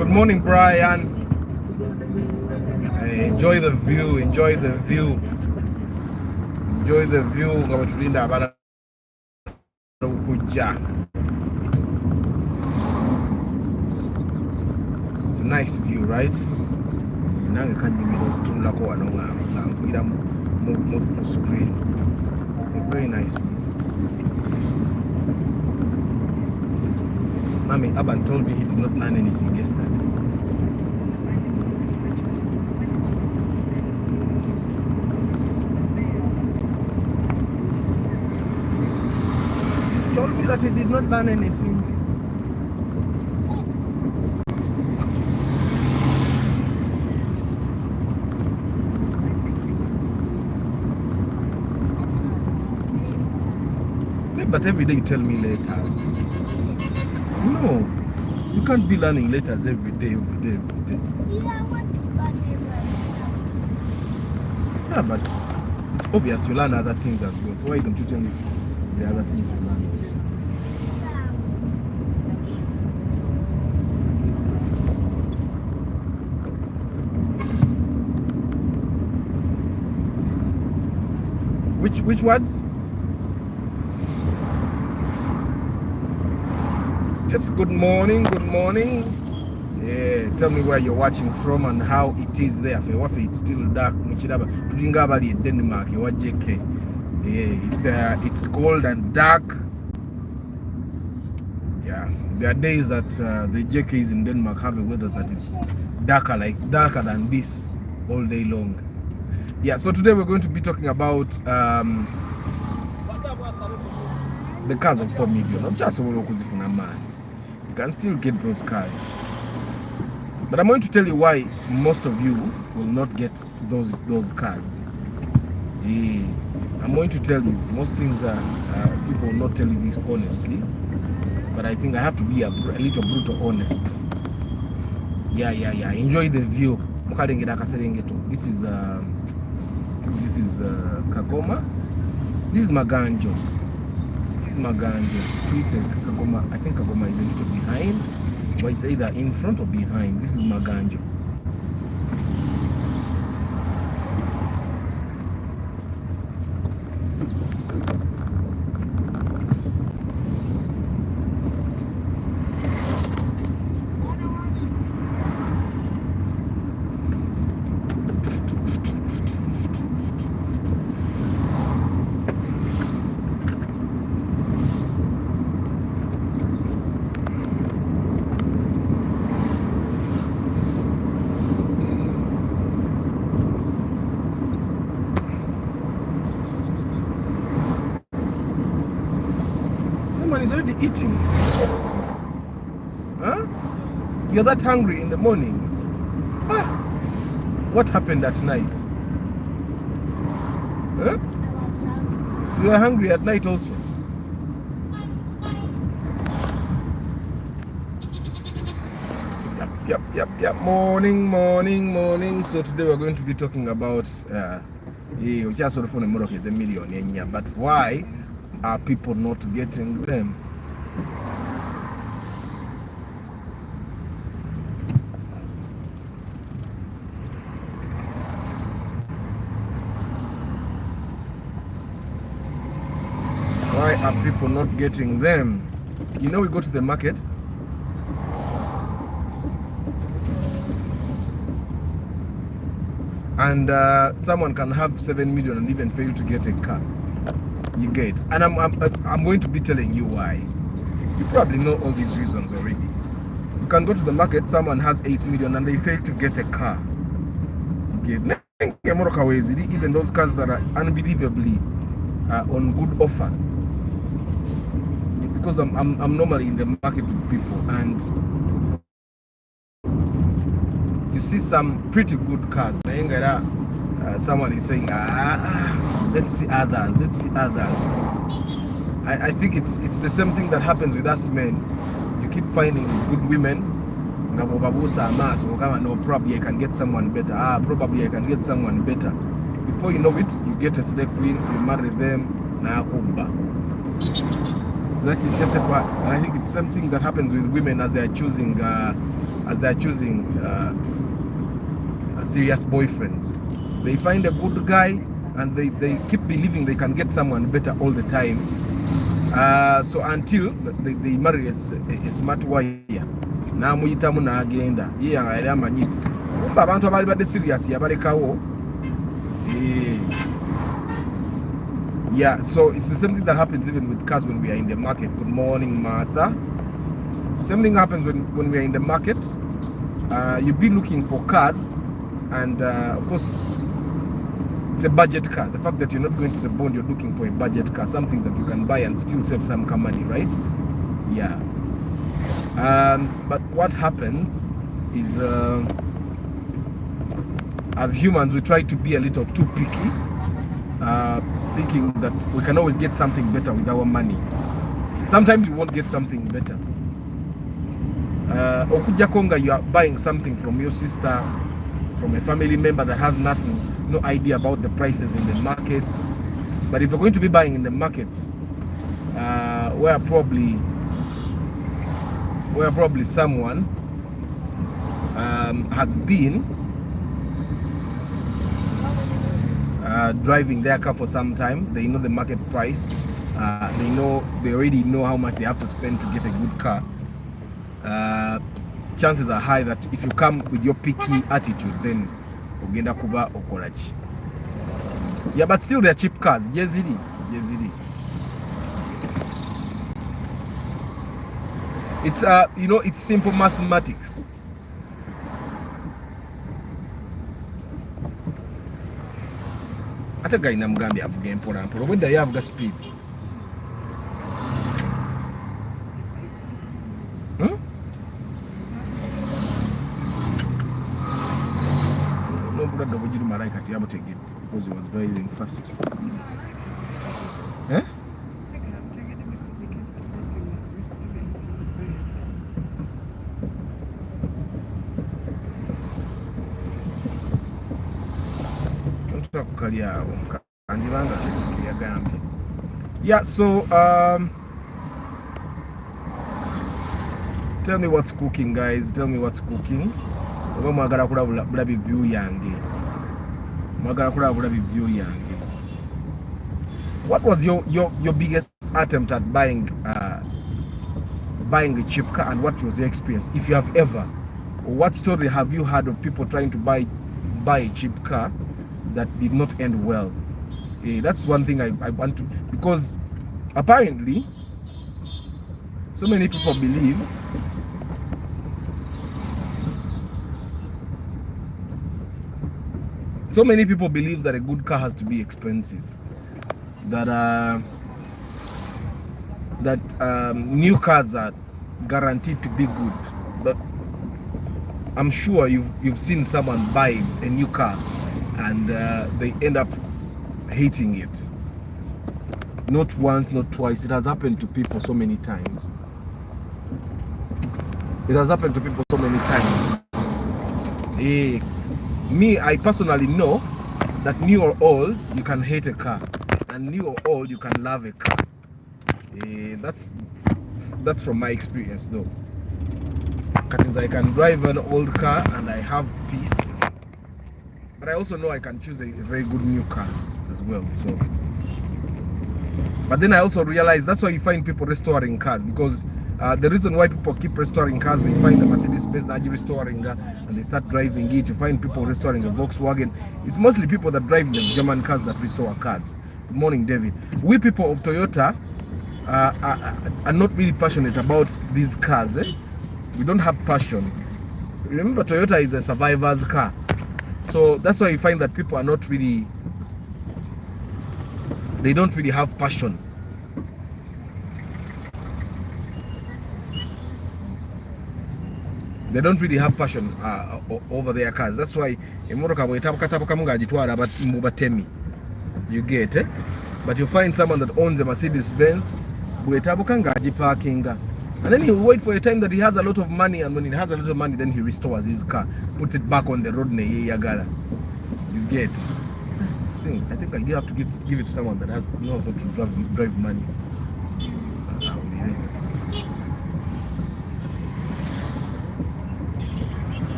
Good morning, Brian. Hey, enjoy the view. Enjoy the view. Enjoy the view. It's a nice view, right? Now you can't give me screen. It's a very nice view. Mommy, Aban told me he did not learn anything yesterday. He told me that he did not learn anything. But every day you tell me letters. No, you can't be learning letters every day. Yeah, I want to learn it. Yeah, but it's obvious you learn other things as well. So why don't you tell me the other things you learn also? Which words? Just good morning, good morning. Yeah, tell me where you're watching from and how it is there. It's still dark. Denmark. Yeah, it's cold and dark. Yeah, there are days that the JKs in Denmark have a weather that is darker than this all day long. Yeah, so today we're going to be talking about the cars of 4 million. You can still get those cars, but I'm going to tell you why most of you will not get those cars. Yeah. I'm going to tell you most things people will not tell you this honestly, but I think I have to be a little brutal honest. Yeah. Enjoy the view. This is Kagoma. This is Maganjo. You said Kagoma. I think Kagoma is a little behind, but it's either in front or behind. This is Maganjo. Someone is already eating. Huh? You're that hungry in the morning. Ah, what happened at night? Huh? You are hungry at night also. Yep. Morning. So today we're going to be talking about but why are people not getting them? Why are people not getting them? You know, we go to the market and someone can have 7 million and even fail to get a car. You get, and I'm going to be telling you why. You probably know all these reasons already. You can go to the market, someone has 8 million and they fail to get a car. You get, even those cars that are unbelievably on good offer. Because I'm normally in the market with people, and you see some pretty good cars. Someone is saying, let's see others. I think it's the same thing that happens with us men. You keep finding good women. No, probably I can get someone better. Probably I can get someone better. Before you know it, you get a slave queen, you marry them. So that's just and I think it's something that happens with women as they are choosing as they're choosing serious boyfriends. They find a good guy and they keep believing they can get someone better all the time. So until they marry a smart warrior. Namuyitamu n'agenda ye yali amanyitsi kumba abantu abali badde serious yabalekawo. Yeah, so it's the same thing that happens even with cars when we are in the market. Good morning, Martha. Same thing happens when we are in the market. You'll be looking for cars, and of course it's a budget car. The fact that you're not going to the bond, you're looking for a budget car, something that you can buy and still save some money, right? Yeah. But what happens is as humans we try to be a little too picky, thinking that we can always get something better with our money. Sometimes you won't get something better. Okuja Konga, you are buying something from your sister, from a family member that has nothing, no idea about the prices in the market. But if you're going to be buying in the market, where probably someone has been driving their car for some time, they know the market price, they already know how much they have to spend to get a good car. Chances are high that if you come with your picky attitude, then ogenda kuba okolachi. Yeah, but still they're cheap cars. Jezidi. It's it's simple mathematics. Ate guy namugambye avuga mpola mpola wenda yavuga speed. No brother wojiru malai kati yabo tegid because he was driving fast. Yeah, so tell me what's cooking, guys. Tell me what's cooking. What was your biggest attempt at buying a cheap car, and what was your experience, if you have ever? Or what story have you heard of people trying to buy a cheap car that did not end well? That's one thing I want to, because apparently so many people believe that a good car has to be expensive, that new cars are guaranteed to be good. But I'm sure you've seen someone buy a new car and they end up hating it. Not once, not twice. It has happened to people so many times. Me, I personally know that new or old, you can hate a car, and new or old, you can love a car. That's from my experience, though. I can drive an old car and I have peace, but I also know I can choose a very good new car as well. So, but then I also realize that's why you find people restoring cars, because the reason why people keep restoring cars, they find a Mercedes-Benz restoring and they start driving it. You find people restoring a Volkswagen. It's mostly people that drive the German cars that restore cars. Good morning, David. We people of Toyota are not really passionate about these cars. We don't have passion. Remember, Toyota is a survivor's car. So that's why you find that people are not really, they don't really have passion. They don't really have passion over their cars. That's why you get it. But you find someone that owns a Mercedes-Benz, and then he will wait for a time that he has a lot of money, and when he has a lot of money, then he restores his car, puts it back on the road. You get this thing. I think I have to give it to someone that knows how to drive money.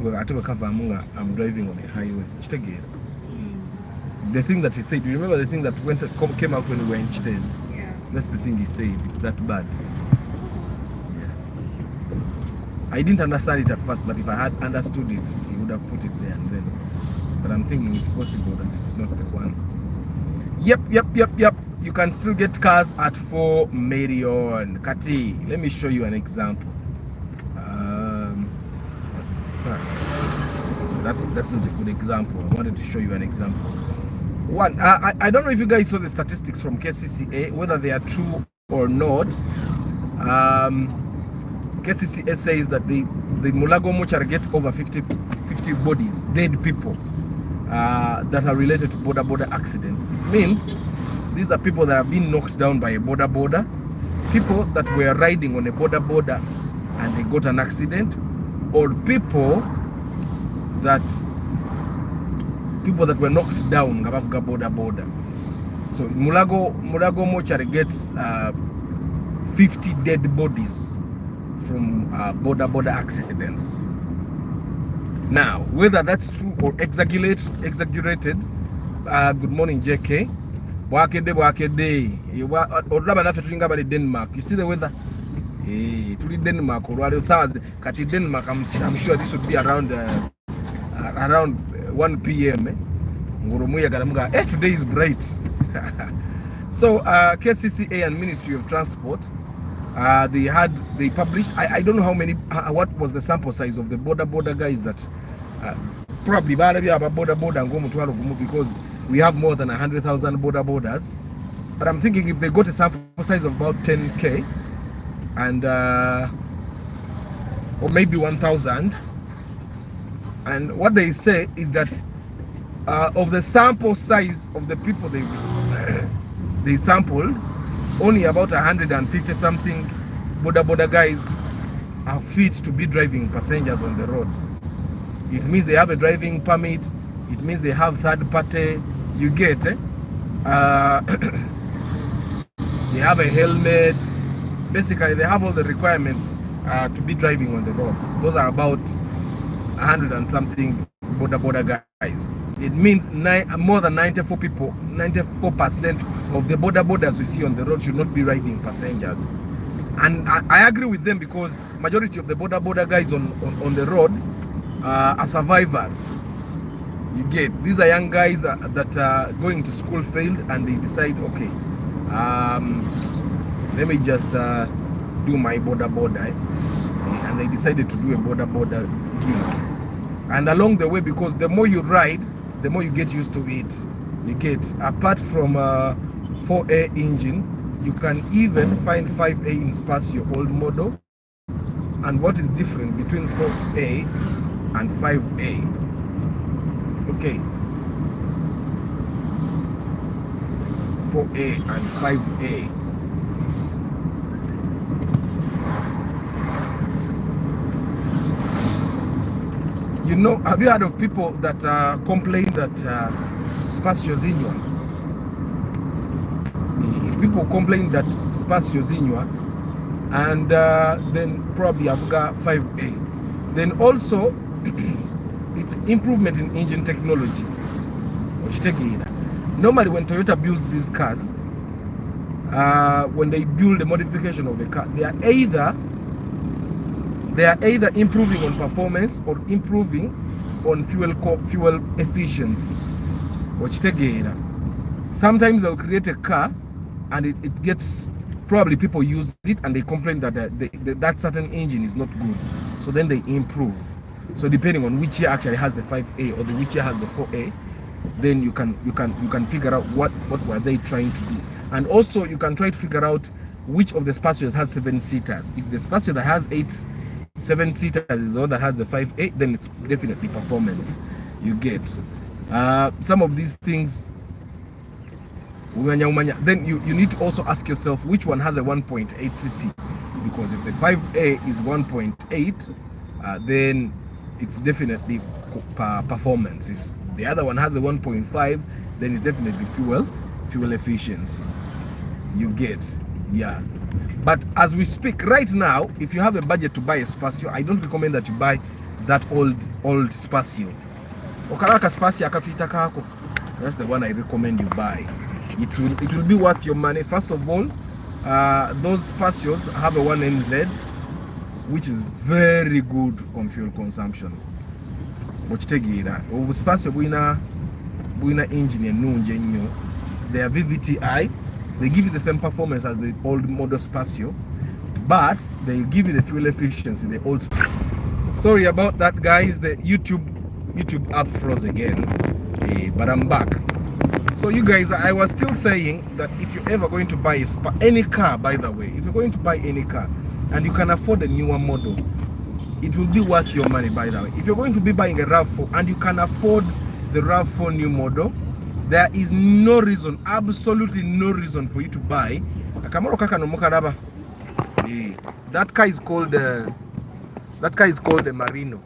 I'm driving on a highway. The thing that he said, you remember the thing that came out when we were in Chitez? Yeah. That's the thing he said. It's that bad. Yeah. I didn't understand it at first, but if I had understood it, he would have put it there and then. But I'm thinking it's possible that it's not the one. Yep. You can still get cars at 4 million. Kati, let me show you an example. That's not a good example. I wanted to show you an example. One, I don't know if you guys saw the statistics from KCCA, whether they are true or not. KCCA says that the Mulago Mochar gets over 50 bodies, dead people, that are related to border accidents. It means these are people that have been knocked down by a border, people that were riding on a border and they got an accident, or people that were knocked down ngabavuga border. So Mulago Mochari gets 50 dead bodies from border accidents. Now, whether that's true or exaggerated, good morning JK. Bwakede. Olaba nafe tulinga bali Denmark. You see the weather? Tuli Denmark olwali sawa kati Denmark. I'm sure this would be around 1 p.m. Today is bright. So KCCA and Ministry of Transport, they published, I don't know how many, what was the sample size of the border guys that probably because we have more than 100,000 borders. But I'm thinking if they got a sample size of about 10K and or maybe 1,000, and what they say is that of the sample size of the people they sampled, only about 150 something border guys are fit to be driving passengers on the road. It means they have a driving permit. It means they have third party. You get they have a helmet. Basically, they have all the requirements to be driving on the road. Those are about 100 and something border guys. It means more than 94% of the borders we see on the road should not be riding passengers. And I agree with them, because majority of the border guys on the road are survivors. You get, these are young guys that are going to school failed and they decide, okay, let me just do my border, and they decided to do a border gig. And along the way, because the more you ride, the more you get used to it. You get, apart from 4A engine, you can even find 5A in Spacio old model. And what is different between 4A and 5A? Okay, 4A and 5A. You know, have you heard of people that complain that Spacio Zinua? If people complain that Spacio Zinua, and then probably I've got 5A, then also it's improvement in engine technology. Normally when Toyota builds these cars, when they build a modification of a car, they are either improving on performance or improving on fuel efficiency. Sometimes they'll create a car and it gets, probably people use it and they complain that that certain engine is not good. So then they improve. So depending on which year actually has the 5A or which year has the 4A, then you can figure out what were they trying to do. And also you can try to figure out which of the Spacios has 7-seaters. If the Spacio that has 7-seaters is the one that has the 5A, then it's definitely performance. You get some of these things. Then you need to also ask yourself which one has a 1.8cc, because if the 5A is 1.8, then it's definitely performance. If the other one has a 1.5, then it's definitely fuel efficiency. You get, yeah. But as we speak right now, if you have a budget to buy a Spacio, I don't recommend that you buy that old Spacio. Okalaka Spacio akatwita kako. That's the one I recommend you buy. It will be worth your money. First of all, those Spacios have a 1NZ, which is very good on fuel consumption. Mochitegira. Spacio buina engine enunje nnyo. They are VVTi. They give you the same performance as the old model Spacio, but they give you the fuel efficiency the old Spacio. Sorry about that, guys. The YouTube app froze again, but I'm back. So you guys, I was still saying that if you're ever going to buy any car, by the way, if you're going to buy any car and you can afford a newer model, it will be worth your money, by the way. If you're going to be buying a RAV4 and you can afford the RAV4 new model, there is no reason, absolutely no reason for you to buy a Camaro Kakano Mokaraba. That car is called a Marino.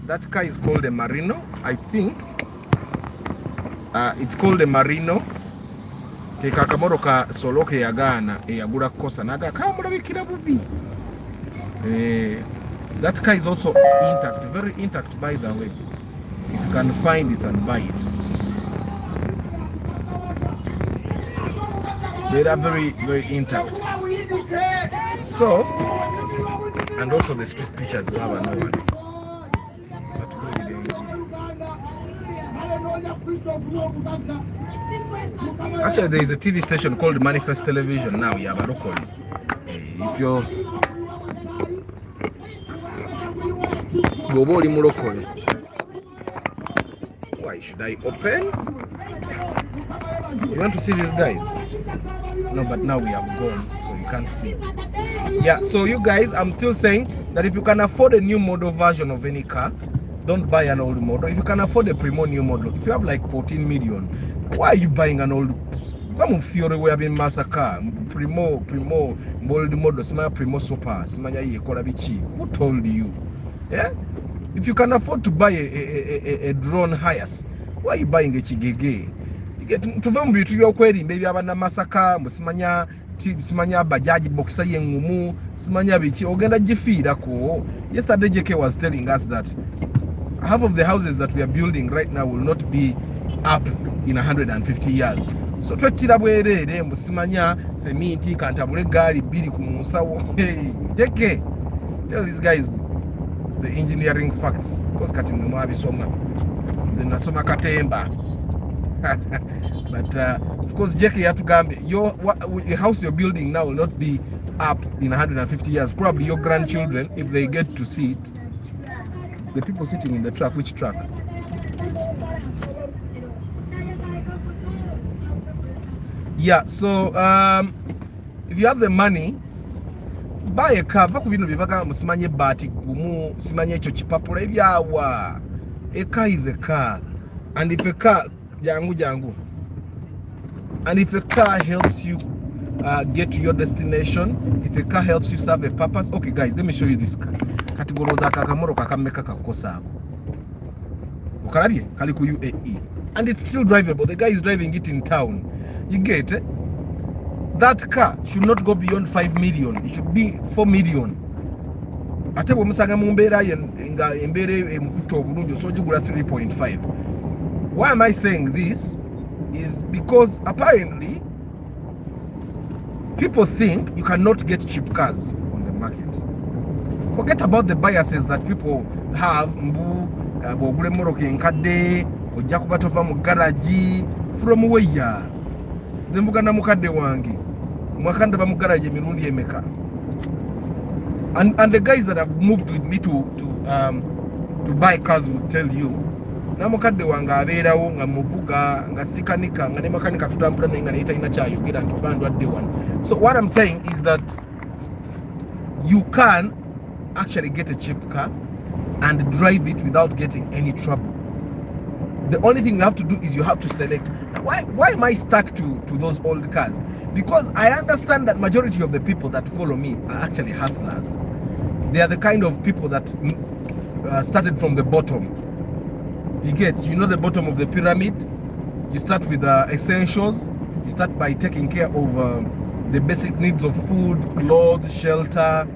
That car is called a Marino, I think. It's called a Marino. Teka Camaro ka soloke yagana yagura kosa naga kamura bikira bubi. That car is also intact, very intact, by the way. If you can find it and buy it. They are very, very intact. So, and also the street pictures you have no one. Actually, there is a TV station called Manifest Television now, Yabarokoli. If you're Boboli Murokoli. Why should I open? You want to see these guys? No, but now we have gone, so you can't see. Yeah, so you guys, I'm still saying that if you can afford a new model version of any car, don't buy an old model. If you can afford a primo new model, if you have like 14 million, why are you buying an old? Come Fiore, we have been massacre. Primo, old model, small primo super, small Korabichi. Who told you? Yeah? If you can afford to buy a drone highest, why are you buying a Chigege? You get to them to your query, maybe have a massacre, Musmania, Smanya Bajaji Boxa Yengumu, Smanya Bichi, Oganda Jifi Dako. Yesterday JK was telling us that half of the houses that we are building right now will not be up in 150 years. So twetira bwerere musimanya semiti kantabule gali bili ku musawo. Hey, JK, tell these guys the engineering facts, because kati mwe mwabisoma nze nasoma katemba. But of course JK yatugambe your house you're building now will not be up in 150 years. Probably your grandchildren, if they get to see it. The people sitting in the truck, which truck? Yeah, so if you have the money, buy a car. Musimanye bati gumu, simanye echo chipapula ebyawa. A car is a car, and if a car jangu, and if a car helps you get to your destination, if a car helps you serve a purpose. Okay, guys, let me show you this car. Katigoroza kakamoro kakameka kakosa. Ukarabye kali ku UAE, and it's still drivable. The guy is driving it in town. You get it? That car should not go beyond 5 million. It should be 4 million. Ate bomusanga mumbera nga embere emukuto obulungi so jigula 3.5. Why am I saying this? Is because apparently people think you cannot get cheap cars on the market. Forget about the biases that people have. Mbu bogule moroke nkadde ojja kubatova mu garage from where zembuga na mukadde wange mwakanda ba mu garage mirundi emeka. And the guys that have moved with me to buy cars will tell you na mukadde wange abeerawo nga muvuga nga sikanika nga ne makanika tutambula naye nga neita ina chayo gera nti bandu adde one. So what I'm saying is that you can actually get a cheap car and drive it without getting any trouble. The only thing you have to do is you have to select. Now, why am I stuck to those old cars? Because I understand that majority of the people that follow me are actually hustlers. They are the kind of people that started from the bottom. You know the bottom of the pyramid. You start with essentials. You start by taking care of the basic needs of food, clothes, shelter.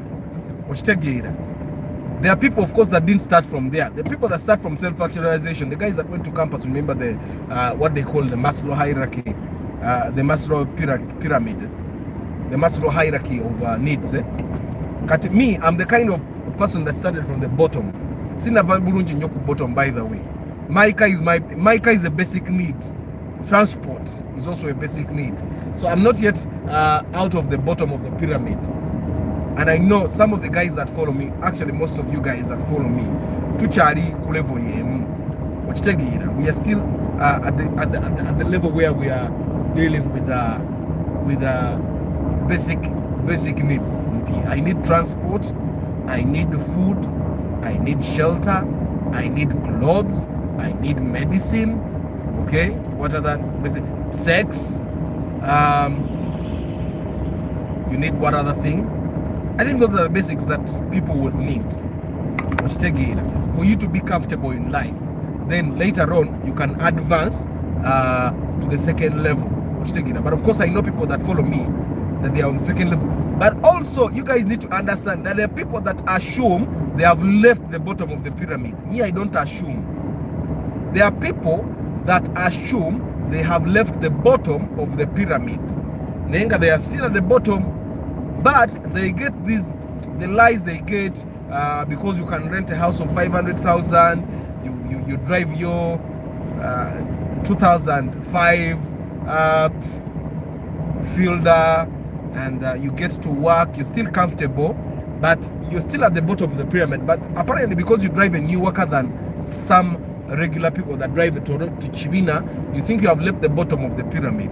There are people, of course, that didn't start from there. The people that start from self-actualization, the guys that went to campus, remember the what they call the Maslow hierarchy, the Maslow pyramid, the Maslow hierarchy of needs. Kat me, I'm the kind of person that started from the bottom. Sina bulungi nnyo ku bottom, by the way. My car is a basic need. Transport is also a basic need. So I'm not yet out of the bottom of the pyramid. And I know some of the guys that follow me, actually most of you guys that follow me, tuchari ku level yemu. We are still at the level where we are dealing with basic needs. I need transport, I need food, I need shelter, I need clothes, I need medicine. Okay, what are that? Basic sex. You need what other thing? I think those are the basics that people would need. For you to be comfortable in life, then later on you can advance to the second level. But of course, I know people that follow me that they are on the second level. But also, you guys need to understand that there are people that assume they have left the bottom of the pyramid. Me, I don't assume. There are people that assume they have left the bottom of the pyramid. They are still at the bottom, but they get the lies they get because you can rent a house of 500,000, you drive your 2005 Fielder, and you get to work, you're still comfortable, but you're still at the bottom of the pyramid. But apparently, because you drive a newer car than some regular people that drive a Toronto to Chibina, you think you have left the bottom of the pyramid.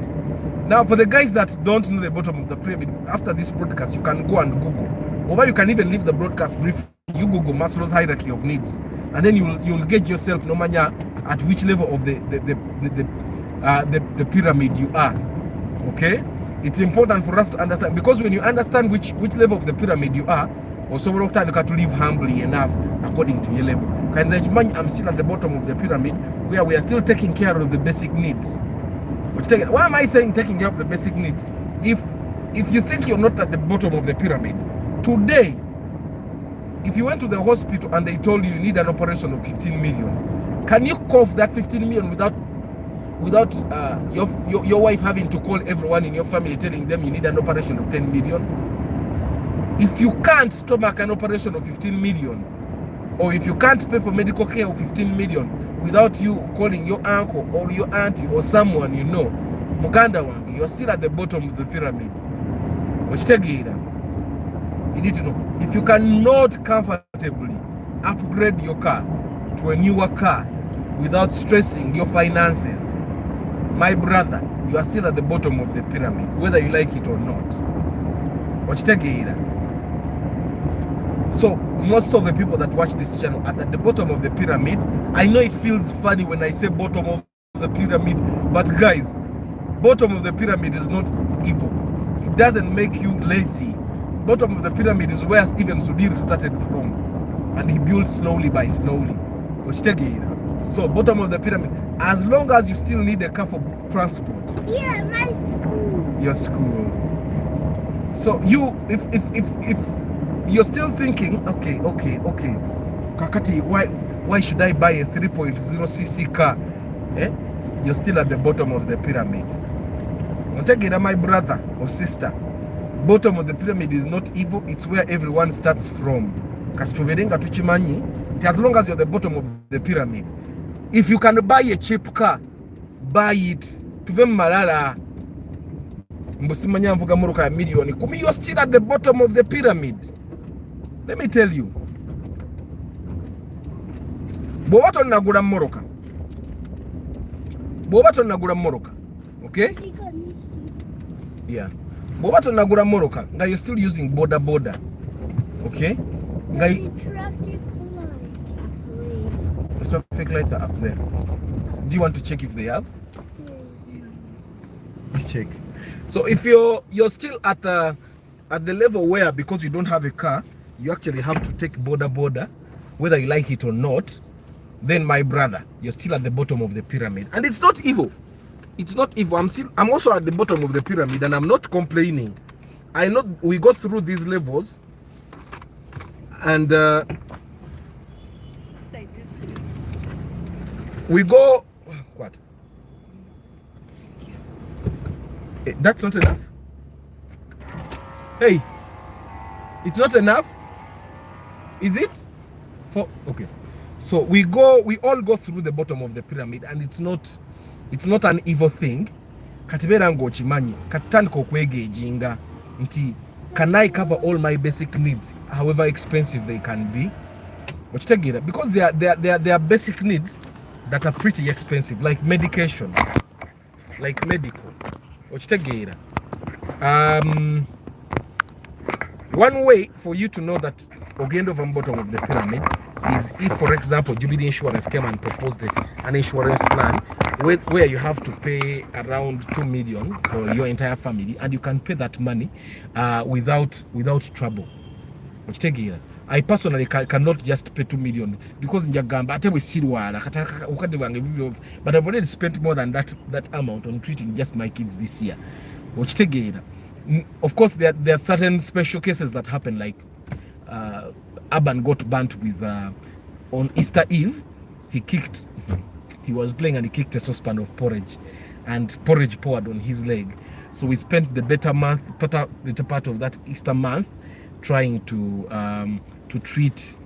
Now, for the guys that don't know the bottom of the pyramid, after this broadcast, you can go and Google, or you can even leave the broadcast brief. You Google Maslow's hierarchy of needs, and then you'll get yourself no matter at which level of the pyramid you are. Okay, it's important for us to understand, because when you understand which level of the pyramid you are, also we have to live humbly enough according to your level. I'm still at the bottom of the pyramid where we are still taking care of the basic needs. Why am I saying taking care of the basic needs? If you think you're not at the bottom of the pyramid, today, if you went to the hospital and they told you need an operation of 15 million, can you cough that 15 million without your wife having to call everyone in your family telling them you need an operation of 10 million? If you can't stomach an operation of 15 million, or if you can't pay for medical care of 15 million without you calling your uncle or your auntie or someone you know, Muganda wange, you're still at the bottom of the pyramid. You need to know, if you cannot comfortably upgrade your car to a newer car without stressing your finances, my brother, you are still at the bottom of the pyramid, whether you like it or not. So most of the people that watch this channel are at the bottom of the pyramid. I know it feels funny when I say bottom of the pyramid, but guys, bottom of the pyramid is not evil. It doesn't make you lazy. Bottom of the pyramid is where even Sudir started from, and he built slowly by slowly. So bottom of the pyramid, as long as you still need a car for transport. Yeah, my school. Your school. So you, if you're still thinking, okay, Kakati, why should I buy a 3.0cc car? You're still at the bottom of the pyramid. My brother or sister, bottom of the pyramid is not evil, it's where everyone starts from. As long as you're at the bottom of the pyramid, if you can buy a cheap car, buy it. You're still at the bottom of the pyramid. Let me tell you. Bobato nagura moroka. Okay? Yeah. Bobato nagura moroka. Now you're still using border. Okay? The traffic lights are up there. Do you want to check if they have? You check. So if you're still at the level where, because you don't have a car, you actually have to take border, whether you like it or not, then my brother, you're still at the bottom of the pyramid. And it's not evil. It's not evil. I'm also at the bottom of the pyramid, and I'm not complaining. I know we go through these levels, and we go. What? That's not enough. Hey, it's not enough. Is it? Okay. So we all go through the bottom of the pyramid, and it's not an evil thing. Katibera ngo chimanyi katandika okwegejinga nti can I cover all my basic needs, however expensive they can be? Because there are basic needs that are pretty expensive, like medication, like medical. One way for you to know that ogendo from bottom of the pyramid is if, for example, Jubilee Insurance came and proposed an insurance plan where you have to pay around 2 million for your entire family, and you can pay that money without trouble. I personally cannot just pay 2 million because njagamba ate bwe sirwala ukadde bwange but I've already spent more than that amount on treating just my kids this year. Of course, there are certain special cases that happen, like Aban got burnt with on Easter Eve. He was playing and he kicked a saucepan of porridge, and porridge poured on his leg. So we spent the better part of that Easter month trying to treat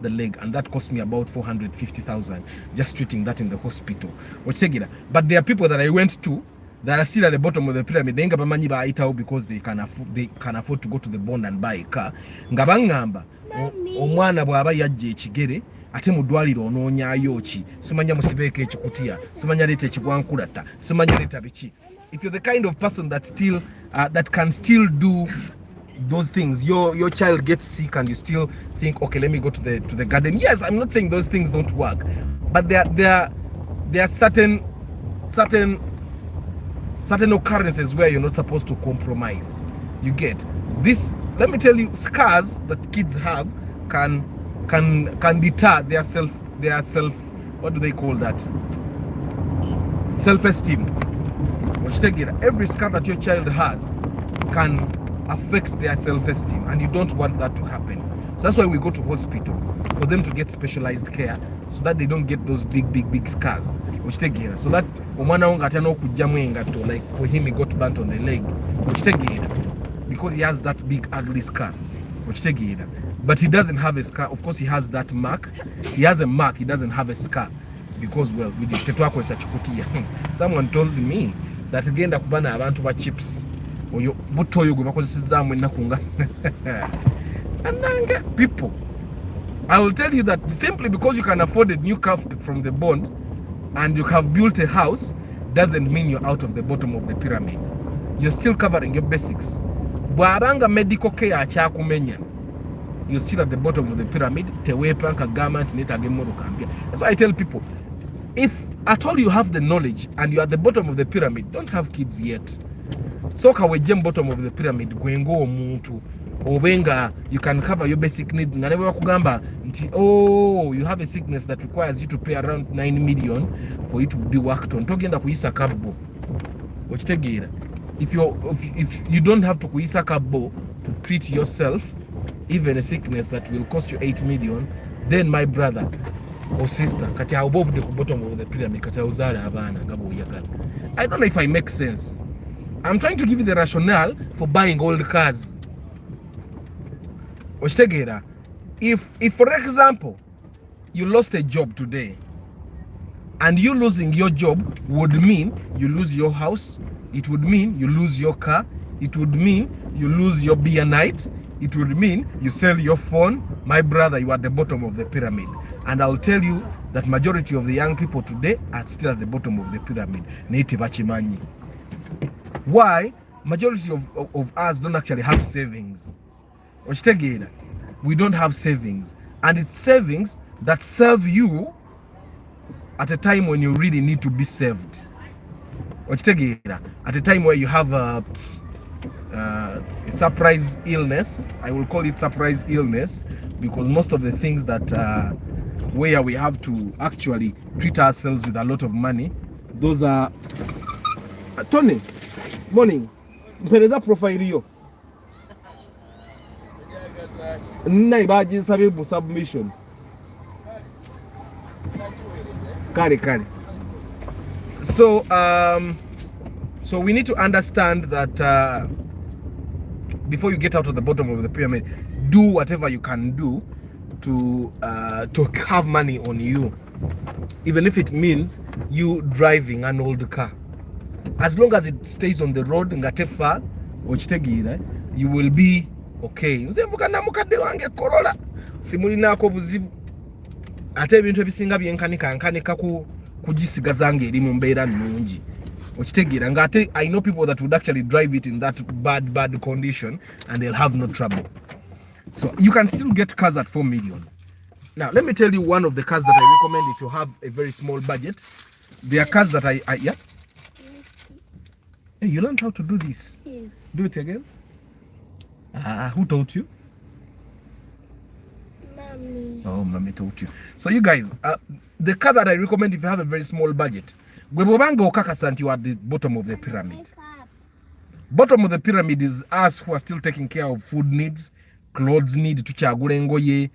the leg, and that cost me about 450,000 just treating that in the hospital. But there are people that I went to that are still at the bottom of the pyramid. They bamanyi baayitawo because they can afford to go to the bond and buy a car. Nga bangamba omwana bw'aba yajja ekigere ate mu ddwaliro onoonyaayo ki, simanya musibeeko ekikutiya, simanya leeta ekigwankulata, simanya leeta biki. If you're the kind of person that can still do those things, your child gets sick and you still think, okay, let me go to the garden. Yes, I'm not saying those things don't work, but there are certain occurrences where you're not supposed to compromise. You get this. Let me tell you, scars that kids have can deter their self. What do they call that? Self-esteem. Every scar that your child has can affect their self-esteem, and you don't want that to happen. So that's why we go to hospital, for them to get specialized care, so that they don't get those big scars. So that like for him, he got burnt on the leg, because he has that big ugly scar. But he doesn't have a scar. Of course, he has that mark. He has a mark. He doesn't have a scar, because well, we did someone told me that again kubana abantu ba chips oyo butoyo gwe bakozesezaamu ennaku nga ananga people. I will tell you that simply because you can afford a new car from the bond and you have built a house doesn't mean you're out of the bottom of the pyramid. You're still covering your basics. Bwabanga medical care akyakumenya, you're still at the bottom of the pyramid. Tewepanka government netage motoka mpya. That's why I tell people, if at all you have the knowledge and you're at the bottom of the pyramid, don't have kids yet. Soka wejjem bottom of the pyramid gwengo omuntu obenga you can cover your basic needs. Nga newe wakugamba nti you have a sickness that requires you to pay around 9 million for you to be worked on. Togenda kuyisa kabbo. Okitegeera. If you don't have to kuyisa kabbo to treat yourself, even a sickness that will cost you 8 million, then my brother or sister, kati above the bottom of the pyramid, kati uzala abana ngabo oyagala. I don't know if I make sense. I'm trying to give you the rationale for buying old cars. If for example, you lost a job today, and you losing your job would mean you lose your house, it would mean you lose your car, it would mean you lose your beer night, it would mean you sell your phone. My brother, you are at the bottom of the pyramid. And I'll tell you that majority of the young people today are still at the bottom of the pyramid. Why? Majority of us don't actually have savings. We don't have savings. And it's savings that serve you at a time when you really need to be saved. At a time where you have a surprise illness. I will call it surprise illness, because most of the things that where we have to actually treat ourselves with a lot of money, those are Tony, morning. mpereza profile yo nina baginsabye mu submission kale. So so we need to understand that before you get out of the bottom of the pyramid, do whatever you can do to have money on you, even if it means you driving an old car. As long as it stays on the road, ngatefa ochitegira, you will be okay. Nze mvuga na mukadde wange Corolla simulinako buzibu ate ebintu ebisinga byenkanika kugisigazanga eri mu mbeera nnungi okitegeera nga ate I know people that would actually drive it in that bad condition and they'll have no trouble. So you can still get cars at 4 million. Now let me tell you one of the cars that I recommend if you have a very small budget. There are cars that I yeah. Hey, you learned how to do this? Yes. Do it again. Who taught you? Mommy. Oh, mommy taught you. So you guys, the car that I recommend if you have a very small budget, gwebobanga okakasa nti you are at the bottom of the pyramid. Bottom of the pyramid is us who are still taking care of food needs, clothes need, tukyagula engoye,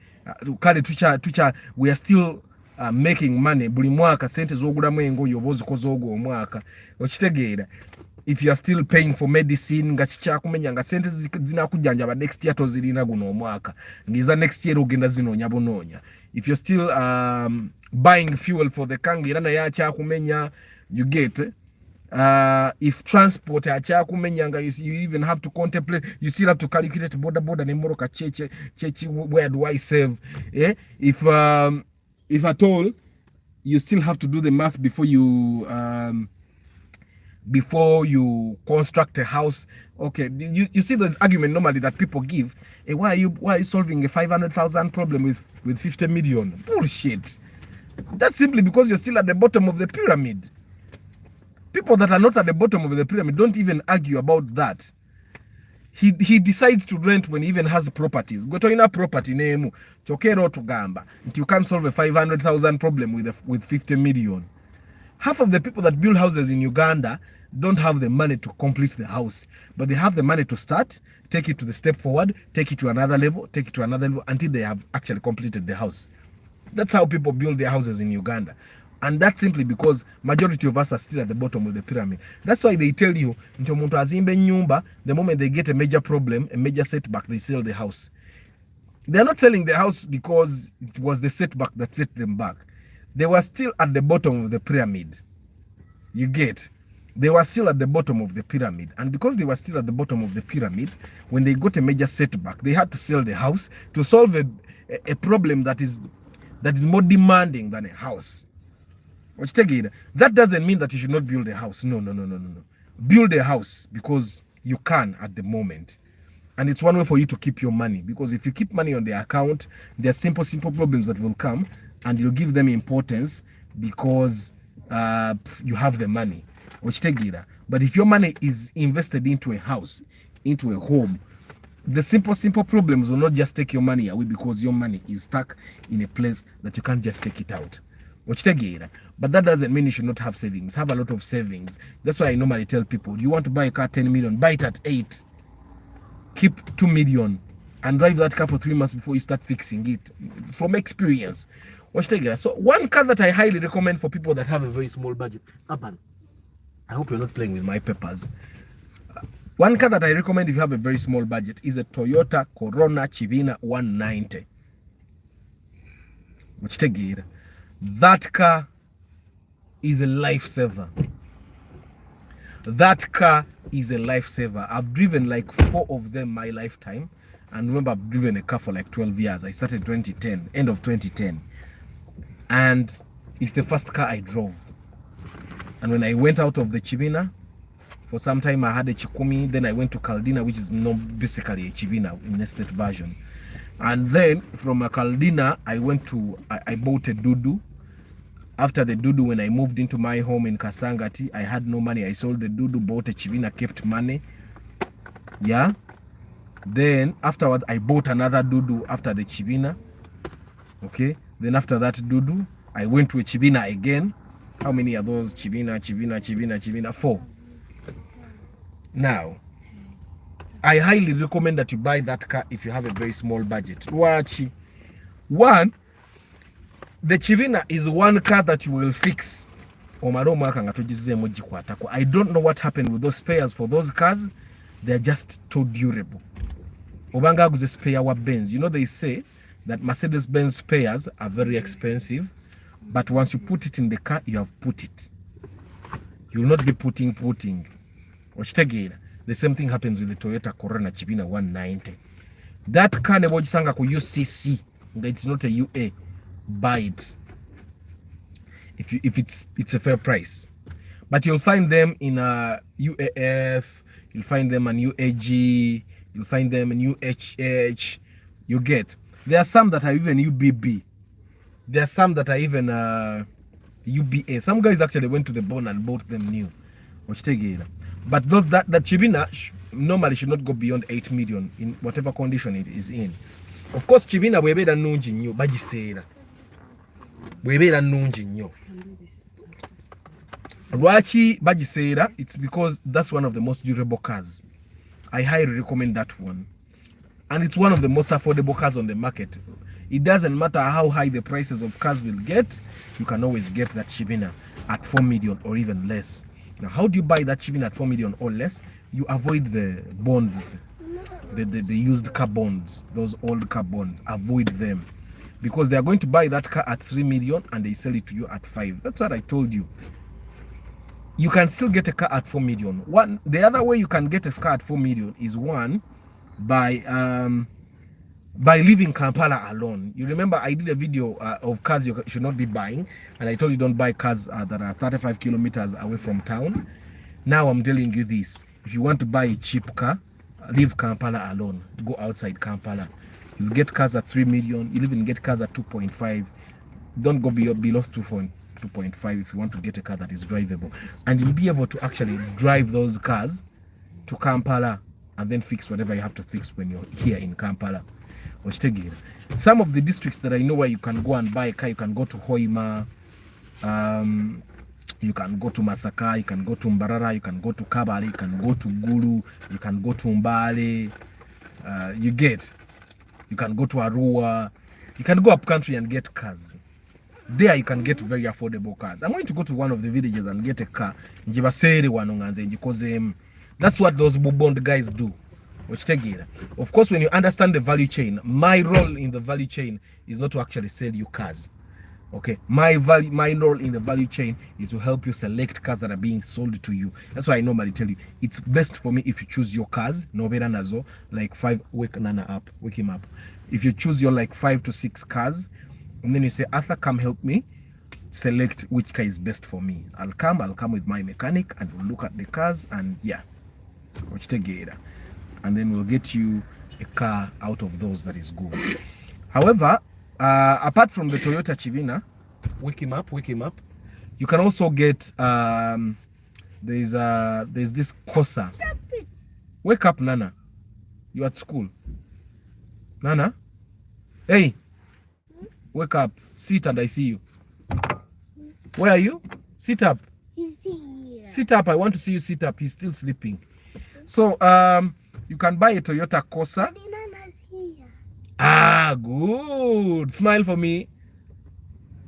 kale tucha we are still making money. Buli mwaka sente zogulamu engoye oba ozikoze ogwo omwaka. Okitegeera. If you are still paying for medicine nga kikyakumenya nga sente zinakujjanjaba next year tozirina guno omwaka ngiza next year ogenda zinoonya bunoonya. If you're still buying fuel for the car era naye akyakumenya, you get if transport akyakumenya nga you even have to contemplate, you still have to calculate boda nemoroka cheche where do I save, if at all you still have to do the math before you construct a house. Okay, you see the argument normally that people give, why are you solving a 500,000 problem with 50 million? Bullshit. That's simply because you're still at the bottom of the pyramid. People that are not at the bottom of the pyramid don't even argue about that. He decides to rent when he even has properties. Go to ina property name chokero tugamba nti you can't solve a 500,000 problem with 50 million. Half of the people that build houses in Uganda don't have the money to complete the house, but they have the money to start, take it to the step forward, take it to another level, until they have actually completed the house. That's how people build their houses in Uganda. And that's simply because majority of us are still at the bottom of the pyramid. That's why they tell you, the moment they get a major problem, a major setback, they sell the house. They're not selling the house because it was the setback that set them back. They were still at the bottom of the pyramid. You get? They were still at the bottom of the pyramid. And because they were still at the bottom of the pyramid, when they got a major setback, they had to sell the house to solve a problem that is more demanding than a house. That doesn't mean that you should not build a house. No. Build a house because you can at the moment. And it's one way for you to keep your money. Because if you keep money on the account, there are simple problems that will come. And you'll give them importance because you have the money. But if your money is invested into a house, into a home, the simple problems will not just take your money away because your money is stuck in a place that you can't just take it out. But that doesn't mean you should not have savings. Have a lot of savings. That's why I normally tell people, you want to buy a car 10 million, buy it at 8. Keep 2 million and drive that car for 3 months before you start fixing it. From experience. So one car that I highly recommend for people that have a very small budget. I hope you're not playing with my papers. One car that I recommend if you have a very small budget is a Toyota Corona Chivina 190. That car is a lifesaver. That car is a lifesaver. I've driven like 4 of them my lifetime. And remember, I've driven a car for like 12 years. I started 2010, end of 2010. And it's the first car I drove. And when I went out of the Chivina, for some time I had a Chikumi, then I went to Caldina, which is basically a Chivina in a state version. And then from a Caldina, I bought a Dudu. After the Dudu, when I moved into my home in Kasangati, I had no money. I sold the Dudu, bought a Chivina, kept money. Yeah. Then afterwards, I bought another Dudu after the Chivina. Okay. Then after that Dudu, I went to a Chivina again. How many are those? Chivina, 4. Now, I highly recommend that you buy that car if you have a very small budget. Watch. One, the Chivina is one car that you will fix. I don't know what happened with those spares for those cars. They're just too durable. Obanga was a spare wa Benz. You know, they say that Mercedes-Benz spares are very expensive, but once you put it in the car, you have put it. You will not be putting. The same thing happens with the Toyota Corolla Chivina 190. That car nebojisanga ku UCC, it's not a UA. Buy it if it's a fair price. But you'll find them in UAF, you'll find them in UAG, you'll find them in UHH. You get. There are some that are even UBB. There are some that are even UBA. Some guys actually went to the bond and bought them new. But those that Chivina normally should not go beyond 8 million in whatever condition it is in. Of course, Chivina webera nungi nnyo bagiseera. Webera nungi nnyo. Lwaki bagiseera? It's because that's one of the most durable cars. I highly recommend that one. And it's one of the most affordable cars on the market. It doesn't matter how high the prices of cars will get, you can always get that Chivina at 4 million or even less. Now, how do you buy that Chivina at 4 million or less? You avoid the bonds, the used car bonds, those old car bonds. Avoid them because they are going to buy that car at 3 million and they sell it to you at 5. That's what I told you. You can still get a car at 4 million. The other way you can get a car at 4 million is one by leaving Kampala alone. You remember I did a video of cars you should not be buying, and I told you don't buy cars that are 35 kilometers away from town. Now I'm telling you this: if you want to buy a cheap car, leave Kampala alone. Go outside Kampala. You'll get cars at 3 million. You'll even get cars at 2.5. Don't go below 2.5 if you want to get a car that is drivable, and you'll be able to actually drive those cars to Kampala and then fix whatever you have to fix when you're here in Kampala. Some of the districts that I know where you can go and buy a car, you can go to Hoima, you can go to Masaka, you can go to Mbarara, you can go to Kabale, you can go to Gulu, you can go to Mbale, you can go to Arua, you can go up country and get cars. There you can get very affordable cars. I'm going to go to one of the villages and get a car. That's what those bond guys do. Of course, when you understand the value chain, my role in the value chain is not to actually sell you cars. Okay, my role in the value chain is to help you select cars that are being sold to you. That's why I normally tell you it's best for me if you choose your cars. Novera nazo like 5. Wake him up. If you choose your like 5 to 6 cars, and then you say, Arthur, come help me select which car is best for me. I'll come with my mechanic and we'll look at the cars and and then we'll get you a car out of those that is good. However, apart from the Toyota Chivina, wake him up, you can also get there's this Corsa. Wake up, Nana. You're at school. Nana, hey, wake up, sit and I see you. Where are you? Sit up. He's here. Sit up. I want to see you sit up. He's still sleeping. So you can buy a Toyota Corsa. Nana's here. Ah, good. Smile for me.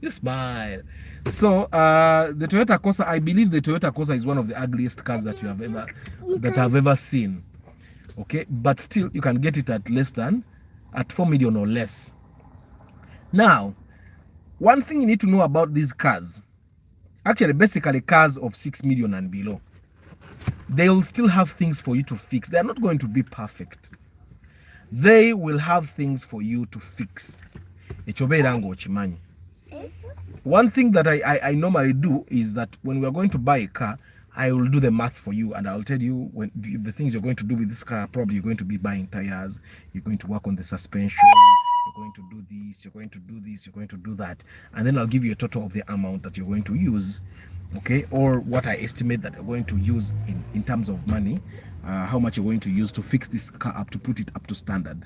You smile. So the Toyota Corsa, I believe the Toyota Corsa is one of the ugliest cars that you have ever seen. Okay, but still you can get it at less than 4 million or less. Now, one thing you need to know about these cars, actually basically cars of 6 million and below, they will still have things for you to fix. They are not going to be perfect. They will have things for you to fix. One thing that I normally do is that when we are going to buy a car, I will do the math for you and I'll tell you when the things you're going to do with this car. Probably you're going to be buying tires, you're going to work on the suspension, you're going to do this, you're going to do this, you're going to do that, and then I'll give you a total of the amount that you're going to use, okay, or what I estimate that you're going to use in terms of money, how much you're going to use to fix this car up, to put it up to standard.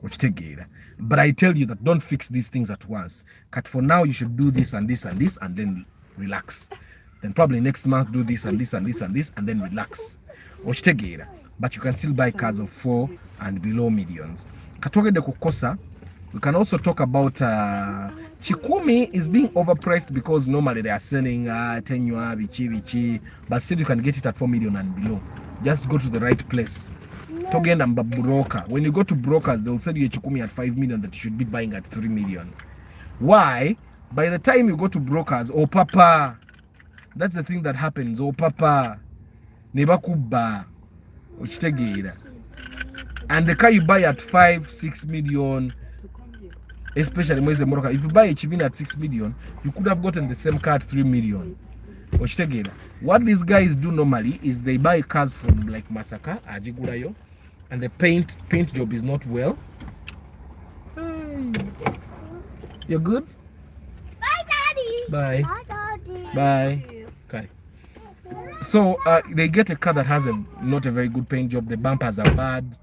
But I tell you that don't fix these things at once. Cut for now, you should do this and this and this and then relax. Then probably next month do this and this and this and this and then relax. but you can still buy cars of 4 and below millions. Katogede kukosa. We can also talk about Chikumi is being overpriced because normally they are selling Tenywa, Bichi, but still you can get it at 4 million and below. Just go to the right place. Togenda broker. When you go to brokers, they'll sell you a Chikumi at 5 million that you should be buying at 3 million. Why? By the time you go to brokers, oh papa, that's the thing that happens. Oh papa, nebakuba, uchitegera. And the car you buy at 5-6 million, especially if you buy a Chivin at 6 million, you could have gotten the same car at 3 million. What these guys do normally is they buy cars from like Masaka, Ajigurayo, and the paint job is not well. You're good? Bye, Daddy. Bye. Bye, Daddy. Bye. Okay. So they get a car that has not a very good paint job. The bumpers are bad.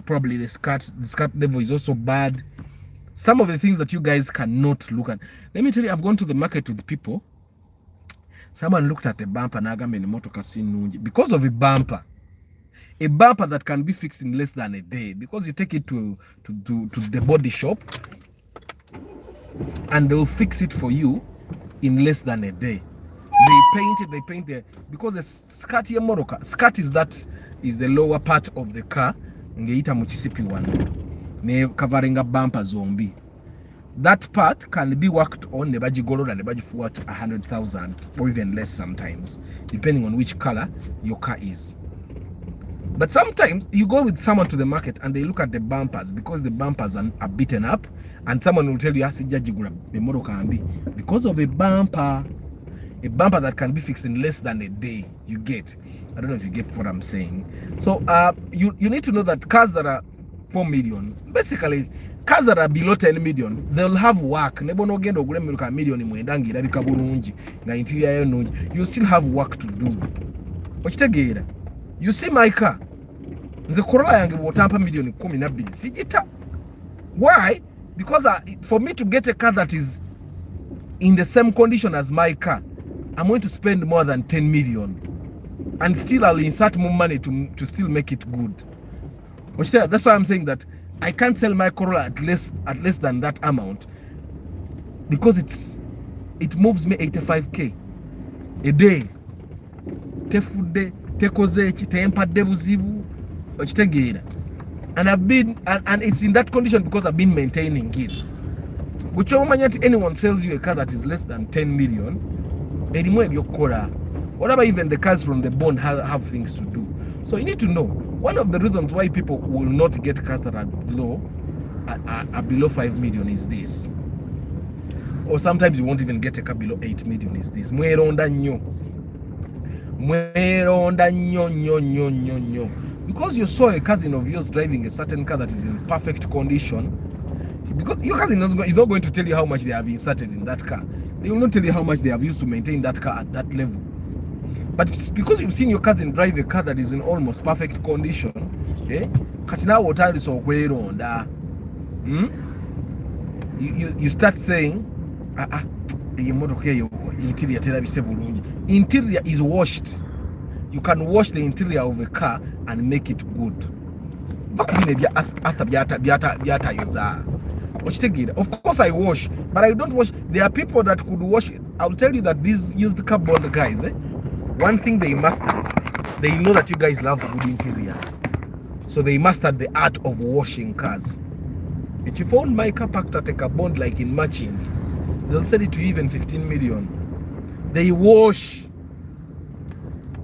Probably the skirt level is also bad. Some of the things that you guys cannot look at. Let me tell you, I've gone to the market with people. Someone looked at the bumper because of a bumper that can be fixed in less than a day, because you take it to the body shop and they'll fix it for you in less than a day. They paint it because the skirt here Moroka. Skirt is the lower part of the car. Ngeita muchisipi one. Covering a bumper zombie. That part can be worked on nebaji gold and nebaji for what 100,000 or even less sometimes, depending on which color your car is. But sometimes you go with someone to the market and they look at the bumpers because the bumpers are beaten up, and someone will tell you because of a bumper that can be fixed in less than a day. You get, I don't know if you get what I'm saying. So you need to know that cars that are 4 million, basically cars that are below 10 million, they'll have work. You still have work to do. You see my car, the Corolla yange wotampa million 12 sijita. Why? Because for me to get a car that is in the same condition as my car, I'm going to spend more than 10 million, and still I'll insert more money to still make it good. That's why I'm saying that I can't sell my Corolla at less than that amount, because it moves me 85k a day. Tefude tekozechi tempadde buzibu okitegeera, and I've been and it's in that condition because I've been maintaining it. Which anyone sells you a car that is less than 10 million, whatever, even the cars from the bond have things to do. So you need to know, one of the reasons why people will not get cars that are below 5 million is this. Or sometimes you won't even get a car below 8 million is this. Because you saw a cousin of yours driving a certain car that is in perfect condition, because your cousin is not going to tell you how much they have inserted in that car. They will not tell you how much they have used to maintain that car at that level. But because you've seen your cousin drive a car that is in almost perfect condition, you start saying, interior is washed. You can wash the interior of a car and make it good. Of course I wash, but I don't wash. There are people that could wash it. I'll tell you that these used car bond guys, one thing they mastered, they know that you guys love good interiors. So they mastered the art of washing cars. If you found my car parked at a car bond like in matching, they'll sell it to you even 15 million. They wash.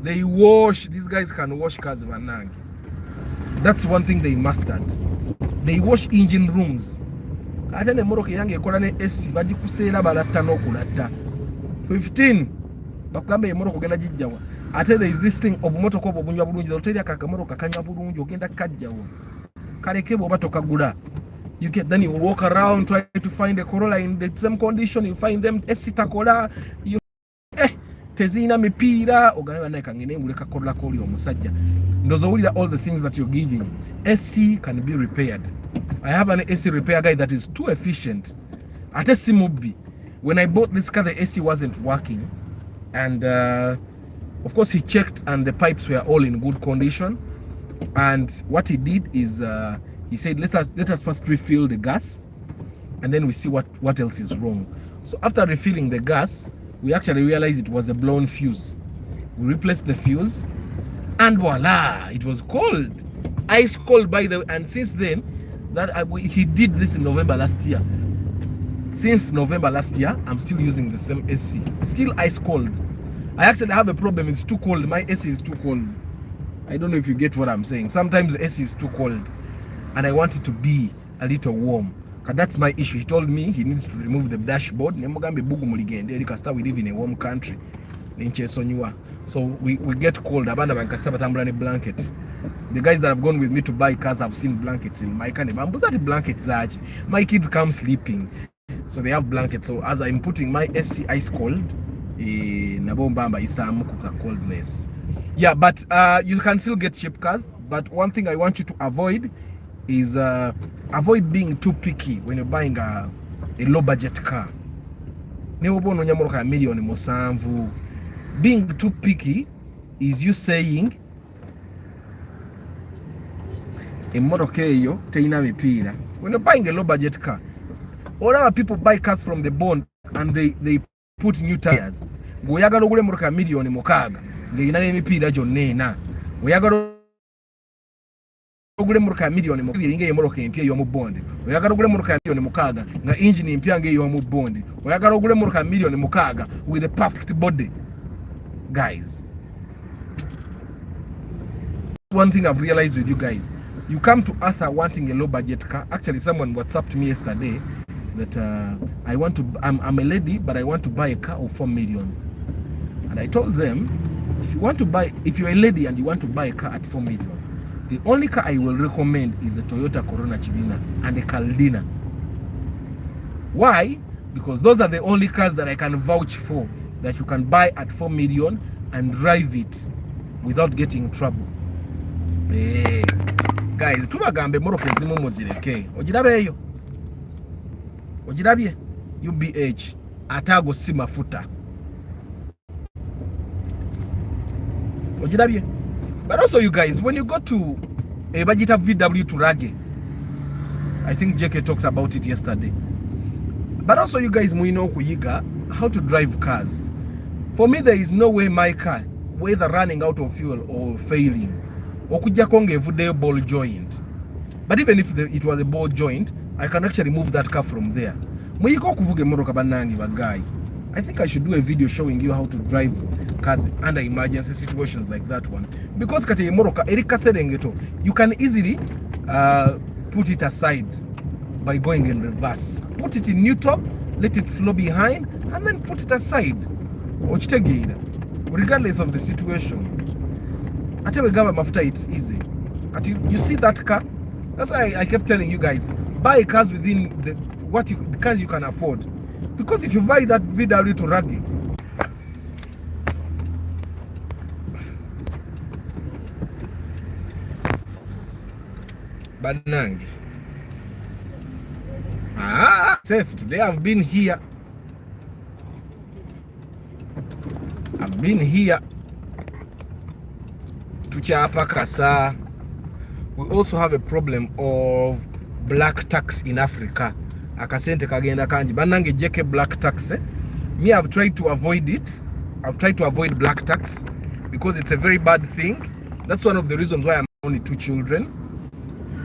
These guys can wash cars, Vanang. That's one thing they mastered. They wash engine rooms. Ate ne moroke yange ekola ne AC bagikuseera balatta n'okulatta 15 bakugambe emoroka ogenda gijjawa. Ate there is this thing obumotoka obwo bunywa bulungi, oteria kakamoroka kanywa bulungi ogenda kajjawo kaleke bwoba tokagula. You get, then you walk around try to find a Corolla in the same condition, you find them AC takola, you tezina mipira ogamba naye kangene nguleka Corolla koli omusajja ndozowulira all the things that you're giving. AC can be repaired. I have an AC repair guy that is too efficient. At a Simubi, when I bought this car, the AC wasn't working, and of course he checked and the pipes were all in good condition. And what he did is he said, let us first refill the gas, and then we see what else is wrong. So after refilling the gas, we actually realized it was a blown fuse. We replaced the fuse, and voila, it was cold, ice cold, by the way. And since then, he did this in November last year. Since November last year, I'm still using the same AC. Still ice cold. I actually have a problem. It's too cold. My AC is too cold. I don't know if you get what I'm saying. Sometimes the AC is too cold, and I want it to be a little warm. Cause that's my issue. He told me he needs to remove the dashboard. We live in a warm country. So we get cold. Blanket. The guys that have gone with me to buy cars have seen blankets in my car. My kids come sleeping, so they have blankets. So as I'm putting my AC ice cold, coldness. Yeah, but you can still get cheap cars. But one thing I want you to avoid is avoid being too picky when you're buying a low budget car. Being too picky is you saying when you're buying a low budget car, all other people buy cars from the bond and they put new tires. Ogule muruka milioni inge yemoroka empya yo mu bondi oyagala ogule muruka milioni mukaga nga engine empya nge yo mu bondi oyagala ogule muruka milioni mukaga with a perfect body. Guys, one thing I've realized with you guys, you come to Arthur wanting a low budget car. Actually, someone WhatsApped me yesterday that I'm a lady, but I want to buy a car of 4 million. And I told them, if you're a lady and you want to buy a car at 4 million, the only car I will recommend is a Toyota Corona Chibina and a Caldina. Why? Because those are the only cars that I can vouch for, that you can buy at 4 million and drive it without getting in trouble. Hey, guys, tubagambe moroke zimu muzireke. Ojirabeyo. Ojirabye UBH atago si mafuta. Ojirabye. But also, you guys, when you go to a Bajita VW to Rage, I think JK talked about it yesterday. But also, you guys, muino kuyiga how to drive cars. For me, there is no way my car, whether running out of fuel or failing, okuja konge vude ball joint. But even if it was a ball joint, I can actually move that car from there. Muyiko kuvuge moroka banangi bagai. I think I should do a video showing you how to drive cars under emergency situations like that one. Because kate moroka erika serengeto, you can easily put it aside by going in reverse. Put it in neutral, let it flow behind, and then put it aside. Regardless of the situation. It's easy. You see that car? That's why I kept telling you guys, buy cars within the cars you can afford. Because if you buy that VW to Rugby, Banangi. Safe. Today I've been here. To Chapa Kasa. We also have a problem of black tax in Africa. Akasente kagenda kanji. Banangi jeke black tax. Me, I've tried to avoid it. I've tried to avoid black tax because it's a very bad thing. That's one of the reasons why I'm only 2 children.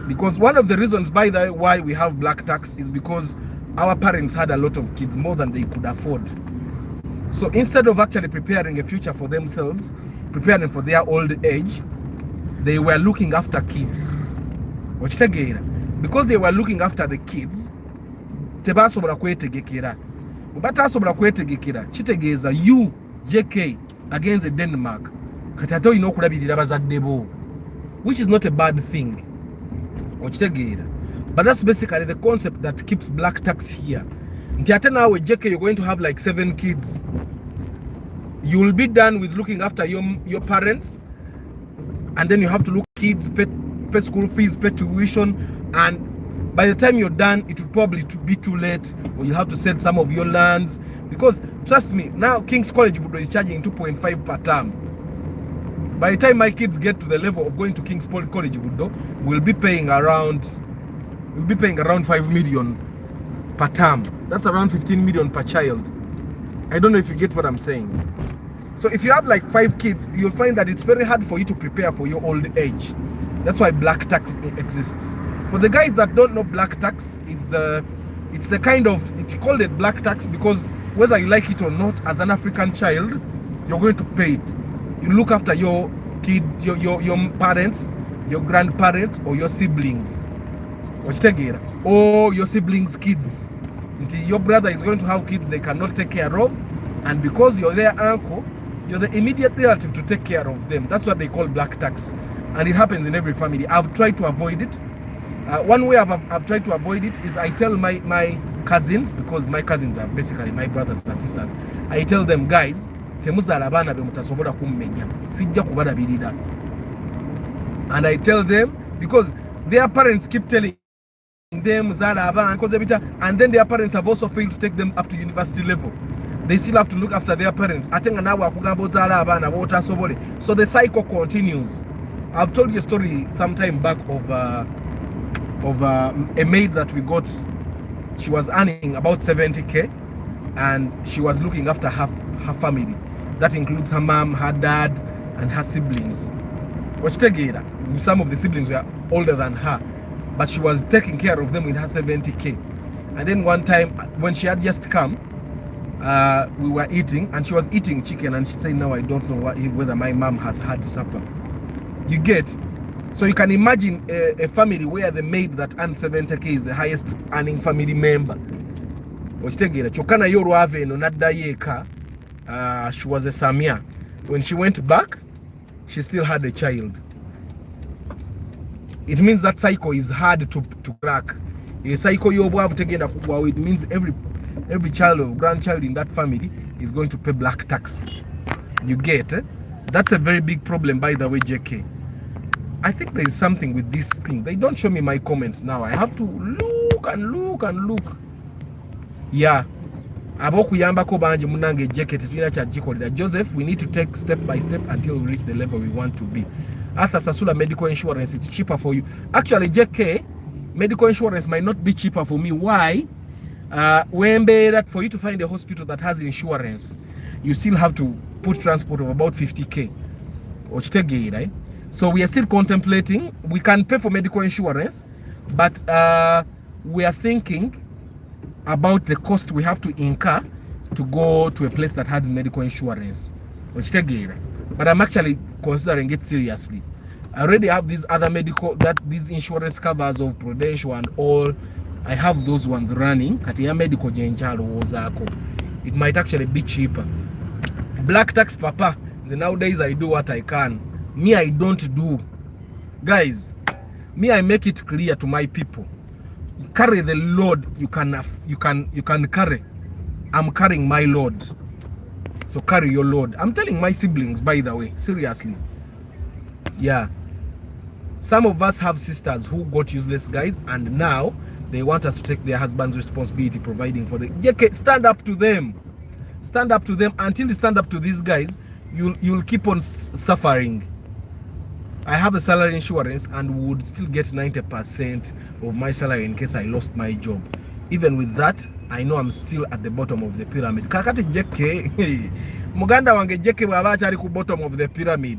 Because one of the reasons, by the way, why we have black tax is because our parents had a lot of kids, more than they could afford. So instead of actually preparing a future for themselves, preparing for their old age, they were looking after kids. Because they were looking after the kids, tebasobola kwetegekera. Batasobola kwetegekera kitegeeza you JK against Denmark kati ate olina okulabirira bazadde bo, which is not a bad thing. But that's basically the concept that keeps black tax here. Nti ate nawe JK, you're going to have like 7 kids. You will be done with looking after your parents, and then you have to look kids, pay school fees, pay tuition, and by the time you're done, it will probably be too late, or you have to sell some of your lands. Because trust me, now King's College is charging 2.5 per term. By the time my kids get to the level of going to King's College, we'll be paying around 5 million per term. That's around 15 million per child. I don't know if you get what I'm saying. So if you have like 5 kids, you'll find that it's very hard for you to prepare for your old age. That's why black tax exists. For the guys that don't know, black tax is it's called it black tax because whether you like it or not, as an African child, you're going to pay it. You look after your kids, your parents, your grandparents, or your siblings. Or your siblings' kids. Your brother is going to have kids they cannot take care of, and because you're their uncle, you're the immediate relative to take care of them. That's what they call black tax, and it happens in every family. I've tried to avoid it. One way I've tried to avoid it is I tell my cousins, because my cousins are basically my brothers and sisters, I tell them, guys, temuzala abana be mutasobola kummenya sijja kubalabirira. And I tell them because their parents keep telling them zala abana, and then their parents have also failed to take them up to university level. They still have to look after their parents. Atenga nawe akugamba zala abana botasobole. So the cycle continues. I've told you a story some time back of a maid that we got. She was earning about 70k, and she was looking after her family. That includes her mom, her dad, and her siblings. Some of the siblings were older than her, but she was taking care of them with her 70k. And then one time when she had just come, we were eating, and she was eating chicken, and she said, "No, I don't know whether my mom has had supper." You get? So you can imagine a family where the maid that earns 70k is the highest earning family member. Chokana yorwave no nadda yeka. She was a Samia. When she went back, she still had a child. It means that cycle is hard to crack. A cycle it means every child or grandchild in that family is going to pay black tax. You get? That's a very big problem, by the way, JK. I think there is something with this thing. They don't show me my comments now. I have to look and look and look. Yeah. Joseph, we need to take step by step until we reach the level we want to be. Arthur Sasula, medical insurance, it's cheaper for you. Actually, JK, medical insurance might not be cheaper for me. Why? That for you to find a hospital that has insurance, you still have to put transport of about 50k. Right? So we are still contemplating. We can pay for medical insurance, but we are thinking about the cost we have to incur to go to a place that has medical insurance. But I'm actually considering it seriously. I already have these other these insurance covers of Prudential and all. I have those ones running. It might actually be cheaper. Black tax, papa. Nowadays I do what I can. Me, I don't do. Guys, me, I make it clear to my people. Carry the load you can carry. I'm carrying my load. So carry your load. I'm telling my siblings, by the way, seriously. Yeah. Some of us have sisters who got useless guys, and now they want us to take their husband's responsibility providing for them. Stand up to them. Stand up to them. Until you stand up to these guys, you'll keep on suffering. I have a salary insurance and would still get 90% of my salary in case I lost my job. Even with that, I know I'm still at the bottom of the pyramid. Kakati JK, Muganda wange JK wabacha ali ku bottom of the pyramid.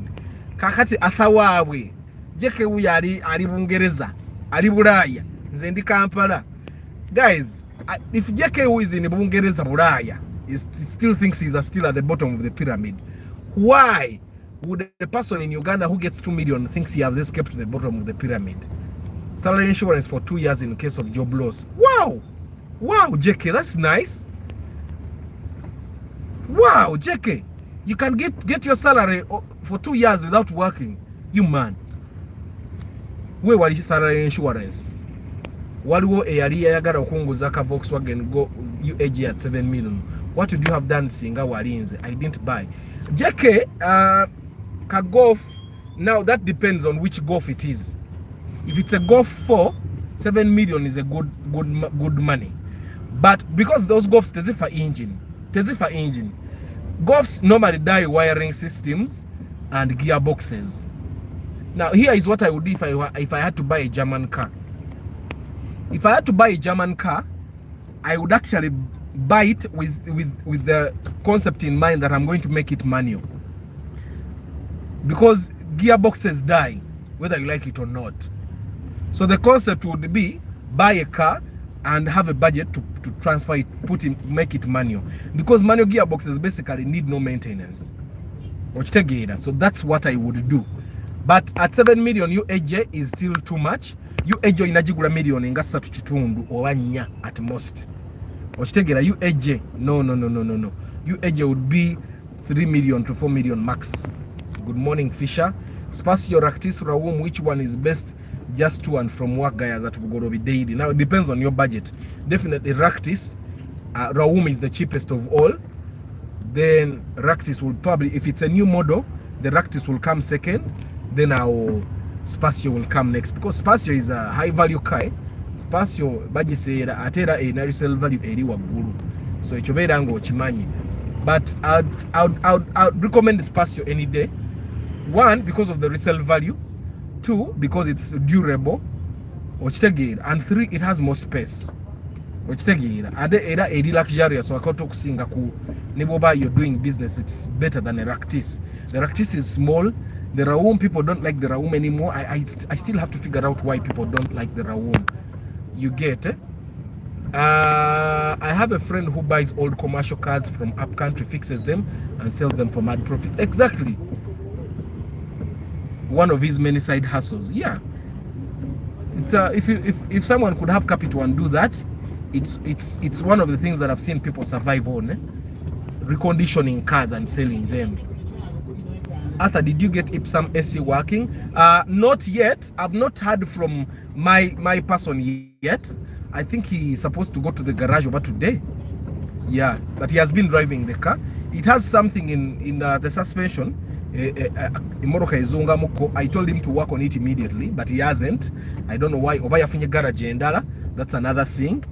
Kakati athawawe. JK uya ali Bungereza, ali Bulaya, nze ndi Kampala. Guys, if JK who is in Bungereza, Bulaya, he still thinks he's still at the bottom of the pyramid, why would a person in Uganda who gets 2 million thinks he has escaped to the bottom of the pyramid? Salary insurance for 2 years in case of job loss. Wow! Wow, JK, that's nice. Wow, JK, you can get your salary for 2 years without working. You man. Where was salary insurance? Waliwo eyali yagala okunguza ka Volkswagen go UAG at 7 million. What would you have done singa walinze? I didn't buy. JK, ka Golf, now that depends on which Golf it is. If it's a Golf 4, 7 million is a good money. But because those Golfs Tezifa engine, Golfs normally die wiring systems, and gearboxes. Now here is what I would do if I had to buy a German car. If I had to buy a German car, I would actually buy it with the concept in mind that I'm going to make it manual. Because gearboxes die, whether you like it or not. So the concept would be buy a car and have a budget to transfer it, make it manual. Because manual gearboxes basically need no maintenance. So that's what I would do. But at 7 million UAJ is still too much. UAJ inajigula million nga 3 kitundu oba 4 at most. UAJ no. UAJ would be 3 million to 4 million max. Good morning, Fisher. Spatio Ractis Rawum, which one is best? Just to and from work, guys, that will go to be daily. Now it depends on your budget. Definitely Ractis. Rawum is the cheapest of all. Then Ractis will probably, if it's a new model, the Ractis will come second. Then our Spatio will come next, because Spatio is a high value car. Spatio bagisera atera a resale value eri waggulu. So echobeera ngo chimanyi. But I'd recommend Spatio any day. 1, because of the resale value. 2, because it's durable. And 3, it has more space. Era luxurious, so akusinga ku neboba you're doing business, it's better than a Ractis. The Ractis is small. The Rawum, people don't like the Rawum anymore. I still have to figure out why people don't like the Rawum. You get it? I have a friend who buys old commercial cars from upcountry, fixes them and sells them for mad profit. Exactly. One of his many side hustles. Yeah. It's if someone could have capital and do that, it's one of the things that I've seen people survive on. Reconditioning cars and selling them. Arthur, did you get Ipsum SC working? Not yet. I've not heard from my person yet. I think he's supposed to go to the garage over today. Yeah, but he has been driving the car. It has something in the suspension. I told him to work on it immediately, but he hasn't. I don't know why. That's another thing.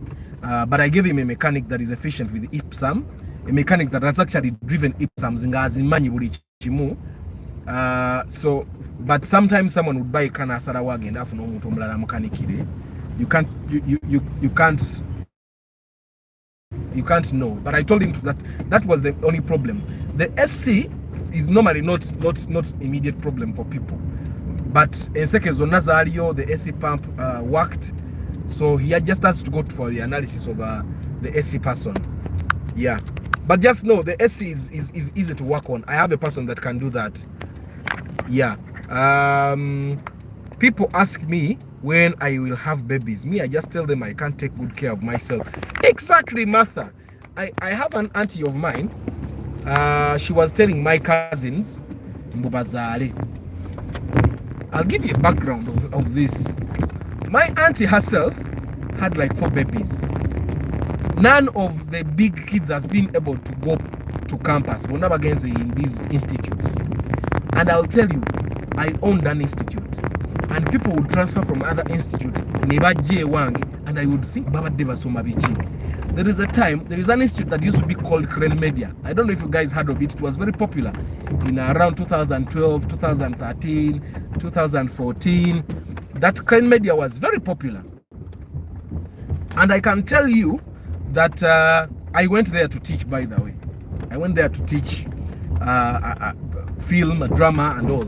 But I gave him a mechanic that is efficient with Ipsum. A mechanic that has actually driven Ipsums. So, but sometimes someone would buy a car Sarawag and have no mechanic. You can't know. But I told him that was the only problem. The SC is normally not immediate problem for people. But in second Nazario, the SC pump worked. So he just has to go for the analysis of the SC person. Yeah. But just know the SC is easy to work on. I have a person that can do that. Yeah. People ask me when I will have babies. Me, I just tell them I can't take good care of myself. Exactly, Martha. I have an auntie of mine. She was telling my cousins, Mbubazale. I'll give you a background of this. My auntie herself had like 4 babies. None of the big kids has been able to go to campus, but never against in these institutes. And I'll tell you, I owned an institute. And people would transfer from other institutes, and I would think, Baba Deva Somabichi. There is an institute that used to be called Crane Media. I don't know if you guys heard of it. It was very popular in around 2012, 2013, 2014. That Crane Media was very popular. And I can tell you that I went there to teach, by the way. I went there to teach film, drama, and all.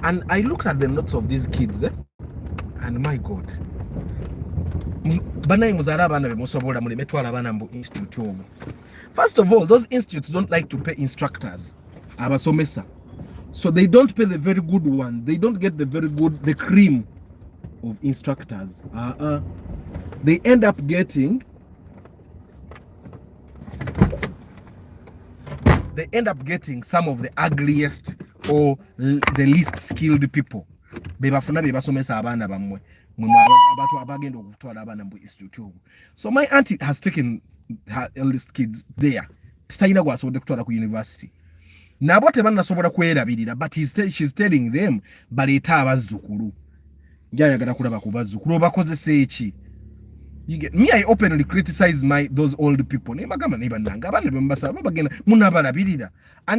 And I looked at the notes of these kids, and my God. First of all, those institutes don't like to pay instructors. So they don't pay the very good one. They don't get the cream of instructors. They end up getting some of the ugliest or the least skilled people. So my auntie has taken her eldest kids there. University. But she's telling them, You get me, I openly criticize those old people. And you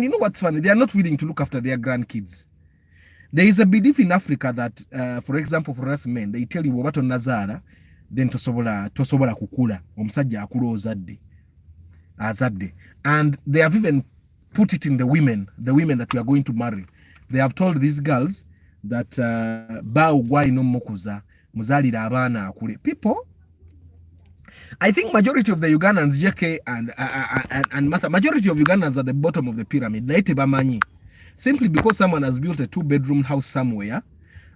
know what's funny? They are not willing to look after their grandkids. There is a belief in Africa that, for example, for us men, they tell you wabato nazara, then tosobola kukula, omusajja akula azadde. And they have even put it in the women that we are going to marry. They have told these girls that ba ugwai no mokuza, muzalira abana akule. People, I think majority of the Ugandans, JK and Martha, majority of Ugandans are at the bottom of the pyramid. Naite bamanyi. Simply because someone has built a 2-bedroom house somewhere.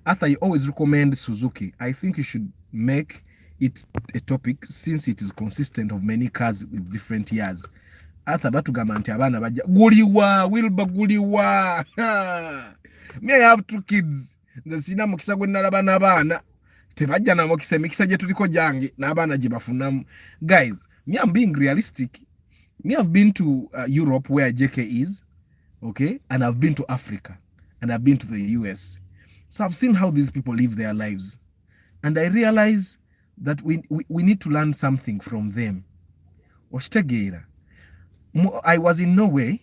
Arthur, I always recommend Suzuki. I think you should make it a topic since it is consistent of many cars with different years. Arthur, batugamba nti abana bajja guliwa, wilba guliwa. Me, I have 2 kids. Nze sina mukisa gwe nalaba n'abaana. Tebajja na mukisa emikisa gye tuliko gyange n'abaana gye bafunamu. Guys, me, I'm being realistic. Me, I've been to Europe where JK is. Okay, and I've been to Africa and I've been to the US, so I've seen how these people live their lives, and I realize that we need to learn something from them. I was in Norway,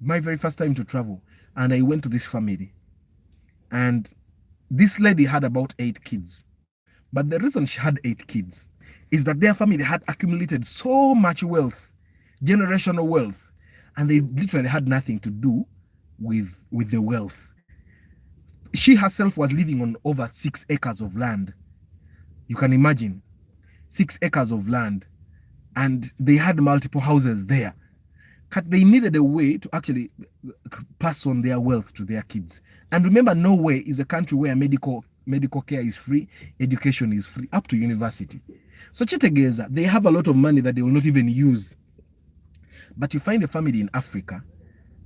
my very first time to travel, and I went to this family, and this lady had about 8 kids, but the reason she had 8 kids is that their family had accumulated so much wealth, generational wealth, and they literally had nothing to do with the wealth. She herself was living on over 6 acres of land. You can imagine, 6 acres of land, and they had multiple houses there. They needed a way to actually pass on their wealth to their kids. And remember, Norway is a country where medical care is free, education is free, up to university. So Chitegeza, they have a lot of money that they will not even use. But you find a family in Africa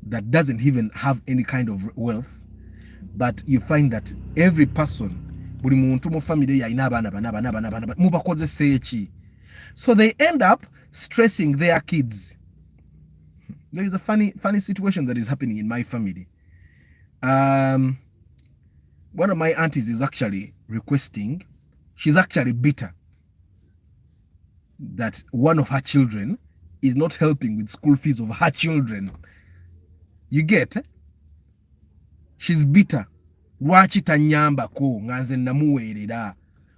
that doesn't even have any kind of wealth, but you find that every person, so they end up stressing their kids. There is a funny situation that is happening in my family. One of my aunties is actually requesting, she's actually bitter that one of her children is not helping with school fees of her children. You get? She's bitter. Lwaki tanyamba ko nganze namuwerera.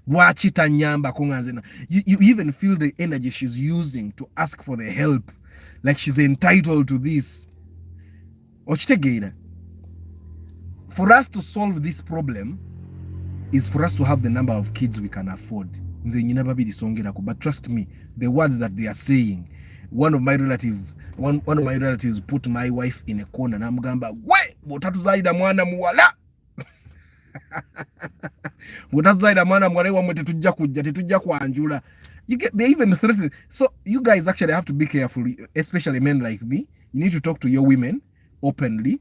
Lwaki tanyamba ko nganze. You even feel the energy she's using to ask for the help. Like she's entitled to this. Ochitegera. For us to solve this problem is for us to have the number of kids we can afford. But trust me, the words that they are saying, one of my relatives put my wife in a corner. Namugamba, "We, botatuzaida mwana muwala." Botatuzaida mwana muwala wa mwete tujja kujja tetujja kwanjula. They even threaten. So you guys actually have to be careful, especially men like me. You need to talk to your women openly,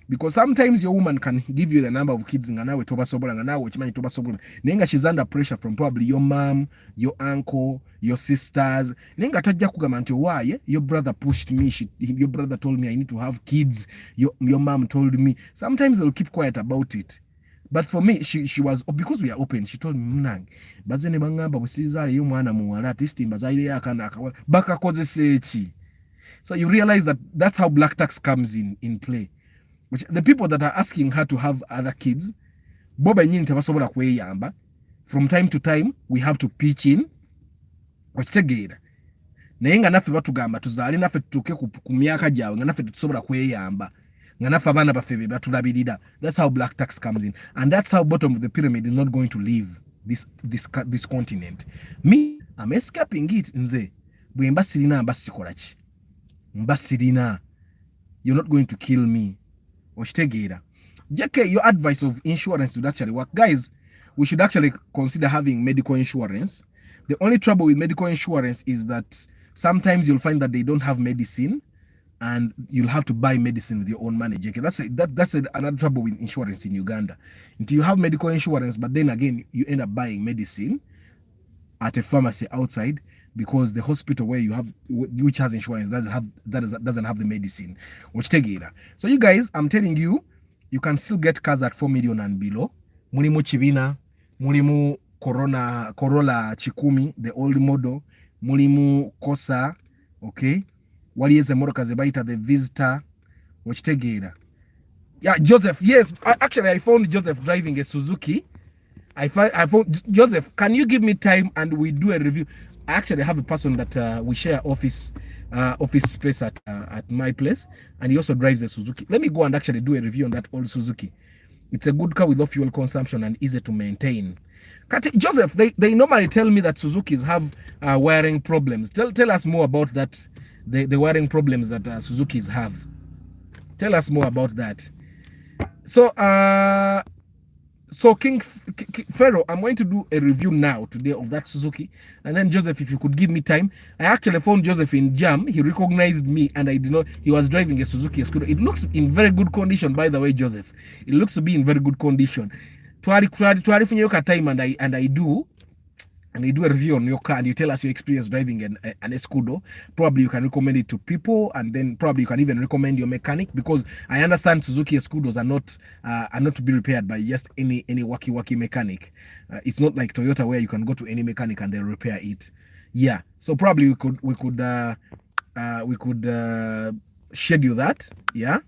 because sometimes your woman can give you the number of kids nganawe toba sobola nganawe chimanyi toba sobola. Nenga she's under pressure from probably your mom, your uncle, your sisters. Nenga tajja kugamba nti why your brother pushed me, your brother told me I need to have kids, your mom told me. Sometimes they'll keep quiet about it. But for me, she was, because we are open, she told me, "Mnange, bazene bangamba busizale yo mwana muwala atisti mbazaire yakana akawala baka koze sechi." So you realize that that's how black tax comes in play. Which the people that are asking her to have other kids, boba nyini tebasobola kweyamba. From time to time, we have to pitch in. Ochitegera. Naye nga naffe batugamba tuzaale naffe tutuuke ku myaka gyawe nga naffe tusobola kweyamba. That's how black tax comes in, and that's how bottom of the pyramid is not going to leave this continent. Me, I'm escaping it. Nze bwe mbasirina mbasikola ki mbasirina, you're not going to kill me. Oshitegeera. JK, your advice of insurance would actually work. Guys, we should actually consider having medical insurance. The only trouble with medical insurance is that sometimes you'll find that they don't have medicine, and you'll have to buy medicine with your own money. JK, that's another trouble with insurance in Uganda. Until you have medical insurance, but then again, you end up buying medicine at a pharmacy outside, because the hospital where you have, which has insurance, doesn't have the medicine. So you guys, I'm telling you, you can still get cars at 4 million and below. Mulimu chibina, mulimu Corolla Chikumi, the old model, mulimu Kosa, okay, wali eze motoka ze bayita the Visitor, wachitegeera. Yeah, Joseph, yes, actually I found Joseph driving a Suzuki. I found Joseph, can you give me time and we do a review? I actually have a person that we share office space at my place, and he also drives a Suzuki. Let me go and actually do a review on that old Suzuki. It's a good car with low fuel consumption and easy to maintain. Joseph, they normally tell me that Suzukis have wiring problems. Tell us more about that, the wiring problems that Suzukis have. Tell us more about that. So King Pharaoh, I'm going to do a review now today of that Suzuki, and then Joseph, if you could give me time. I actually found Joseph in Jam. He recognized me, and I did not. He was driving a Suzuki scooter. It looks in very good condition, by the way, Joseph. It looks to be in very good condition. Twari time, and I do a review on your car, and you tell us your experience driving an Escudo. Probably you can recommend it to people, and then probably you can even recommend your mechanic, because I understand Suzuki Escudos are not to be repaired by just any wacky mechanic. It's not like Toyota where you can go to any mechanic and they'll repair it. Yeah, so probably we could schedule that. Yeah,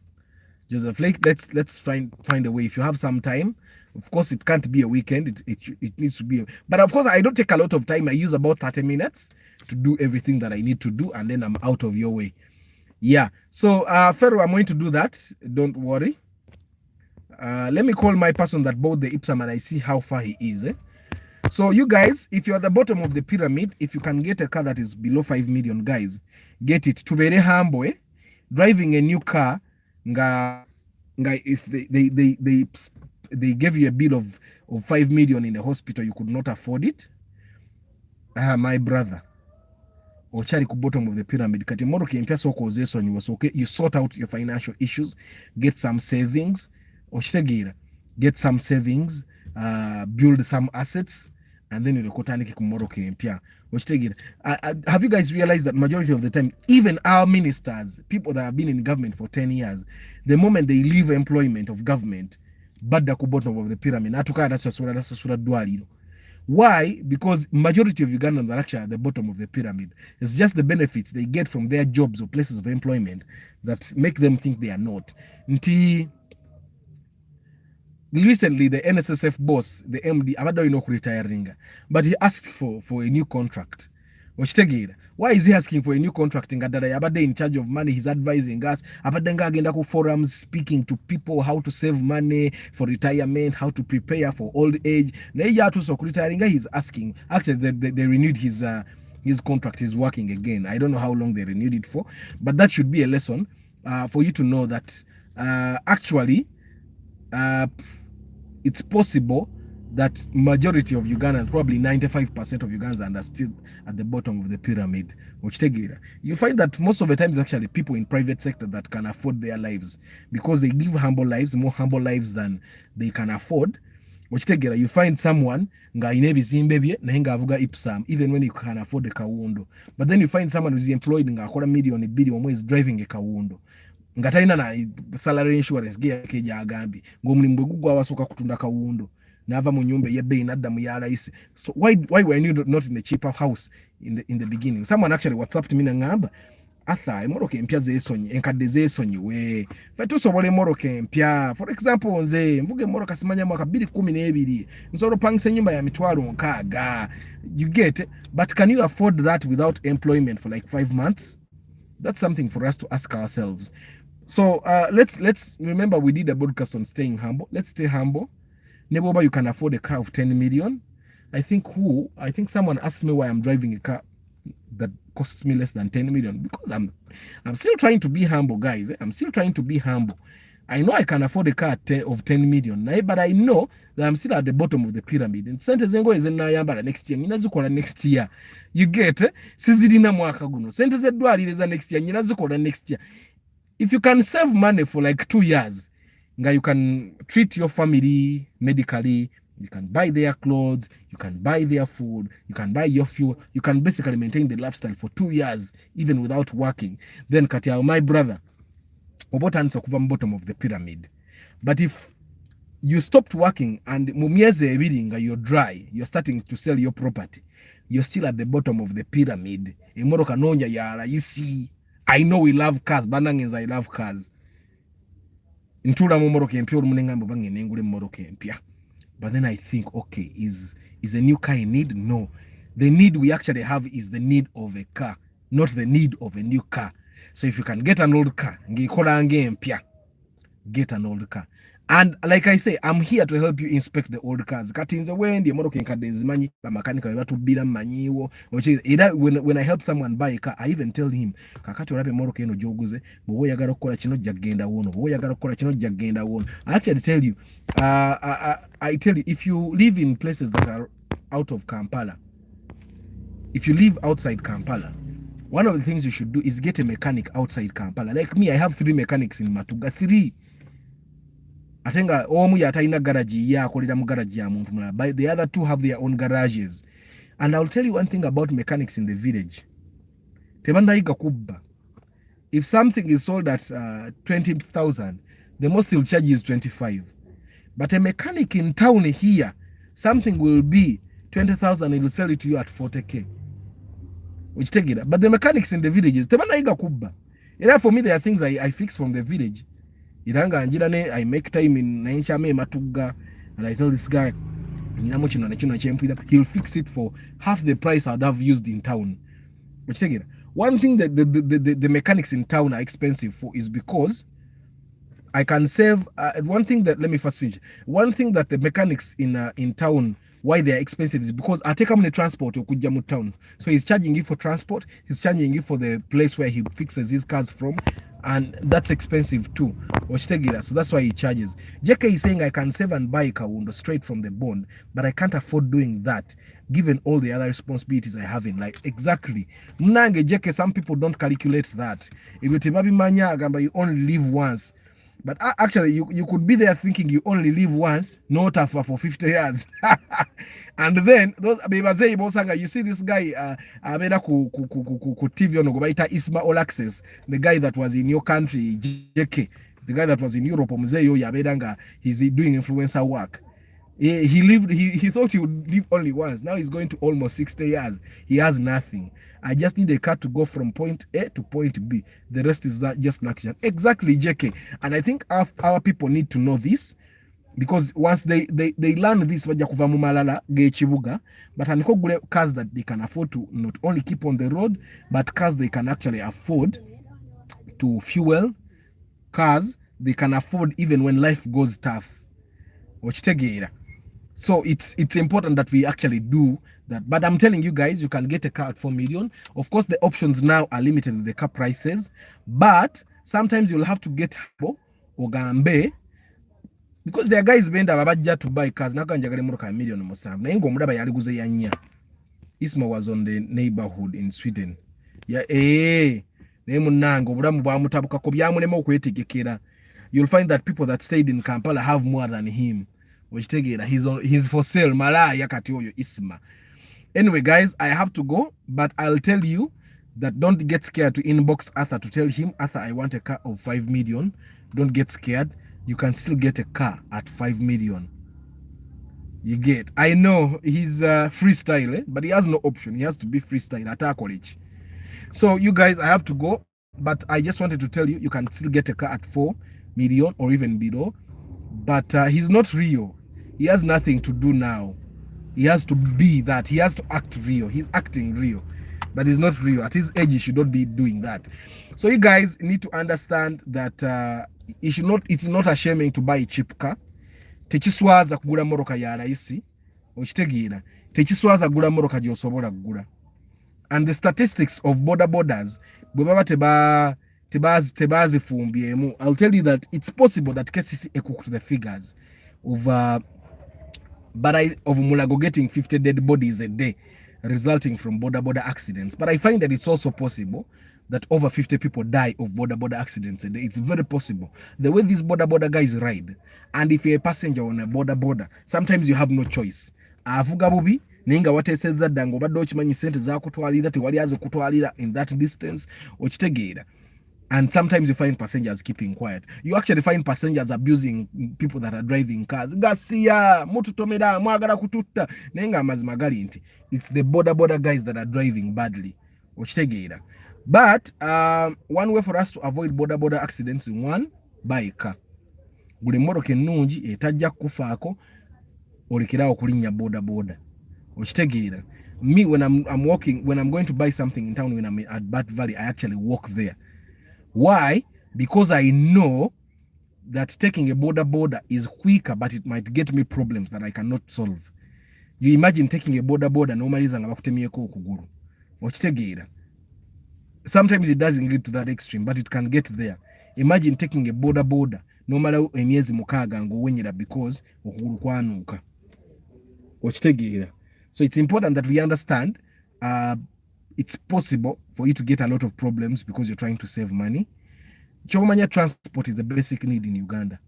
Joseph, let's find a way. If you have some time. Of course, it can't be a weekend. It needs to be. But of course, I don't take a lot of time. I use about 30 minutes to do everything that I need to do, and then I'm out of your way. Yeah. So, Pharaoh, I'm going to do that. Don't worry. Let me call my person that bought the Ipsam, and I see how far he is. So, you guys, if you're at the bottom of the pyramid, if you can get a car that is below 5 million, guys, get it. To very humble, driving a new car, if they gave you a bill of 5 million in the hospital, you could not afford it. My brother, ochari ku bottom of the pyramid. Kati moro kiempia soko zeso ni was okay. You sort out your financial issues, get some savings, get some savings, build some assets, and then you kotaniki kumoro kiempia. Have you guys realized that majority of the time, even our ministers, people that have been in government for 10 years, the moment they leave employment of government, badda ku bottom of the pyramid. Why? Because majority of Ugandans are actually at the bottom of the pyramid. It's just the benefits they get from their jobs or places of employment that make them think they are not. Recently, the NSSF boss, the MD, retiring, but he asked for a new contract. Why is he asking for a new contracting? Abade in charge of money, he's advising us. Abadenga agenda ku forums, speaking to people how to save money for retirement, how to prepare for old age. He's asking. Actually, they renewed his contract. He's working again. I don't know how long they renewed it for, but that should be a lesson for you to know that actually it's possible that majority of Ugandans, probably 95% of Ugandans, are still at the bottom of the pyramid. You find that most of the times actually people in private sector that can afford their lives, because they live humble lives, more humble lives than they can afford. You find someone even when you can afford a kawundo, but then you find someone who's employed $250,000 who is driving a kawundo. Ngataina na salary insurance ge agambi ngomlimbwe gugwa abasoka kutunda kawundo nava mu nyumba ye bei nadamu ya rais. So why were you not in a cheaper house in the beginning? Someone actually WhatsApped me ngamba atha emoroke empya zesonyi enkadde zesonyi we fetu sobole emoroke empya, for example nze mvuge moroka simanya mwaka 2012 nsoro pangise nyumba ya mitwalo nkaga, you get, but can you afford that without employment for like 5 months? That's something for us to ask ourselves. So let's remember we did a podcast on staying humble. Let's stay humble. Neboba, you can afford a car of 10 million. I think someone asked me why I'm driving a car that costs me less than 10 million, because I'm still trying to be humble, guys. I'm still trying to be humble. I know I can afford a car of 10 million, but I know that I'm still at the bottom of the pyramid. And sente zengo is next year. Ninazukola next year. You get? Sizidina mwaka guno. Sente zedwali is next year. Ninazukola next year. If you can save money for like 2 years, you can treat your family medically, you can buy their clothes, you can buy their food, you can buy your fuel, you can basically maintain the lifestyle for 2 years, even without working. Then Katia, my brother, bottom of the pyramid. But if you stopped working and mu myezi ebiri nga you're dry, you're starting to sell your property, you're still at the bottom of the pyramid. Emmotoka nonya ya rayisi. I know we love cars, banangenza I love cars. Ntula mu mmoroka empya olumunengambo bange nengule mmoroka empya. But then I think, okay, is a new car in need? No. The need we actually have is the need of a car, not the need of a new car. So if you can get an old car, get an old car. And like I say, I'm here to help you inspect the old cars. Katinze wendi emotoka enkadde nzimanyi bamakanika bwe batubbira mmanyiwo. When I help someone buy a car, I even tell him, kakati olabe emotoka eno gy'oguze, bw'oba oyagala okukola kino jja kgenda wono, bw'oba oyagala okukola kino jja kgenda wono. I actually tell you, I tell you, if you live in places that are out of Kampala, if you live outside Kampala, one of the things you should do is get a mechanic outside Kampala. Like me, I have 3 mechanics in Matuga. 3. Atenga omu yatalina garage ya akolera mu garage ya muntu mulala. But the other 2 have their own garages. And I'll tell you one thing about mechanics in the village. Tebandayiga kubba. If something is sold at 20,000, the most he'll charge is 25. But a mechanic in town here, something will be 20,000, he will sell it to you at 40k. Which take it. But the mechanics in the villages, tebandayiga kubba. For me, there are things I fix from the village. Iranga njirane, I make time in Nainshame Matuga, and I tell this guy, he'll fix it for half the price I'd have used in town. Which take it. One thing that the mechanics in town are expensive for is because I can save. One thing that, let me first finish. One thing that the mechanics in town, why they are expensive, is because I take him in transport to Kujamu town. So he's charging you for transport, he's charging you for the place where he fixes his cars from, and that's expensive too. So that's why he charges. JK is saying I can save and buy Kawundo straight from the bond, but I can't afford doing that given all the other responsibilities I have in life. Exactly. Mnange JK, some people don't calculate that. If you only live once. But actually, you could be there thinking you only live once, not for 50 years. And then, you see this guy, TV on Isma Olaxes, the guy that was in your country, JK, the guy that was in Europe, he's doing influencer work. He thought he would live only once. Now he's going to almost 60 years. He has nothing. I just need a car to go from point A to point B. The rest is just luxury. Exactly, JK. And I think our people need to know this, because once they learn this, but cars that they can afford to not only keep on the road, but cars they can actually afford to fuel, cars they can afford even when life goes tough. So it's important that we actually do that. But I'm telling you guys, you can get a car at 4 million. Of course, the options now are limited with the car prices, but sometimes you'll have to get or gambe, because there are guys benda babajja to buy cars. Nakanjagale motoka million musam. Na ingo mudaba yaliguze yanya. Isma was on the neighborhood in Sweden. Nemunango buramu bwa mutabuka ko byamulema okwetegekera. You'll find that people that stayed in Kampala have more than him. He's for sale. Malaya katioyo Isma. Anyway, guys, I have to go, but I'll tell you that don't get scared to inbox Arthur to tell him, Arthur, I want a car of 5 million. Don't get scared. You can still get a car at 5 million. You get. I know he's freestyle, but he has no option. He has to be freestyle at our college. So you guys, I have to go, but I just wanted to tell you, you can still get a car at 4 million or even below. But he's not real. He has nothing to do now. He has to be that. He has to act real. He's acting real, but he's not real. At his age, he should not be doing that. So you guys need to understand that it's not a shaming to buy a cheap car. Techiswaza kugula moroka ya raisi. Ochitegira. Techiswaza kugula moroka gyosobola kugula. And the statistics of borders, I'll tell you that it's possible that KCC cooked the figures of Mulago getting 50 dead bodies a day resulting from border accidents. But I find that it's also possible that over 50 people die of border accidents a day. It's very possible. The way these border guys ride, and if you're a passenger on a border, sometimes you have no choice. Avuga bubi ninga wateseza dango badde okimanyi sente zakutwalira tewali azo kutwalira in that distance okitegeera. And sometimes you find passengers keeping quiet. You actually find passengers abusing people that are driving cars. Gasiya, mututomera, mwagala kututta. Nenga amazima gali nti. It's the border guys that are driving badly. Okitegeera. But one way for us to avoid border accidents, one, buy a car. Buli mmotoka ennungi etajja kufaako olekerawo okulinnya border. Okitegeera. Me, when I'm going to buy something in town, when I'm at Bat Valley, I actually walk there. Why? Because I know that taking a border is quicker, but it might get me problems that I cannot solve. You imagine taking a border normally nga bakutemyeko okuguru. Okitegeera. Sometimes it doesn't get to that extreme, but it can get there. Imagine taking a border normally emyezi mukaaga ng'owenyera because okuguru kwanuuka. Okitegeera. So it's important that we understand it's possible for you to get a lot of problems because you're trying to save money. Chomanya, transport is a basic need in Uganda.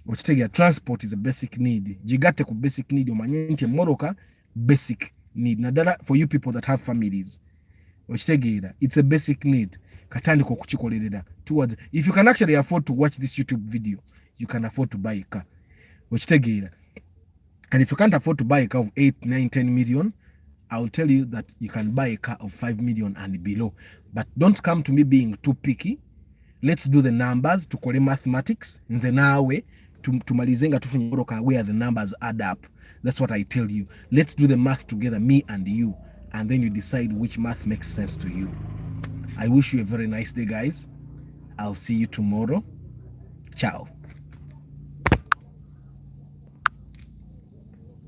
Okitegeera, transport is a basic need. Gigatte ku basic need omanye nti emmoloka basic need. Nadala for you people that have families. Okitegeera, it's a basic need. Katandika okukikolerera towards, if you can actually afford to watch this YouTube video, you can afford to buy a car. Okitegeera. And if you can't afford to buy a car of 8, 9, 10 million, I will tell you that you can buy a car of 5 million and below. But don't come to me being too picky. Let's do the numbers to call mathematics. Nze nawe tumalizenga tufunye moroka where the numbers add up. That's what I tell you. Let's do the math together, me and you, and then you decide which math makes sense to you. I wish you a very nice day, guys. I'll see you tomorrow. Ciao.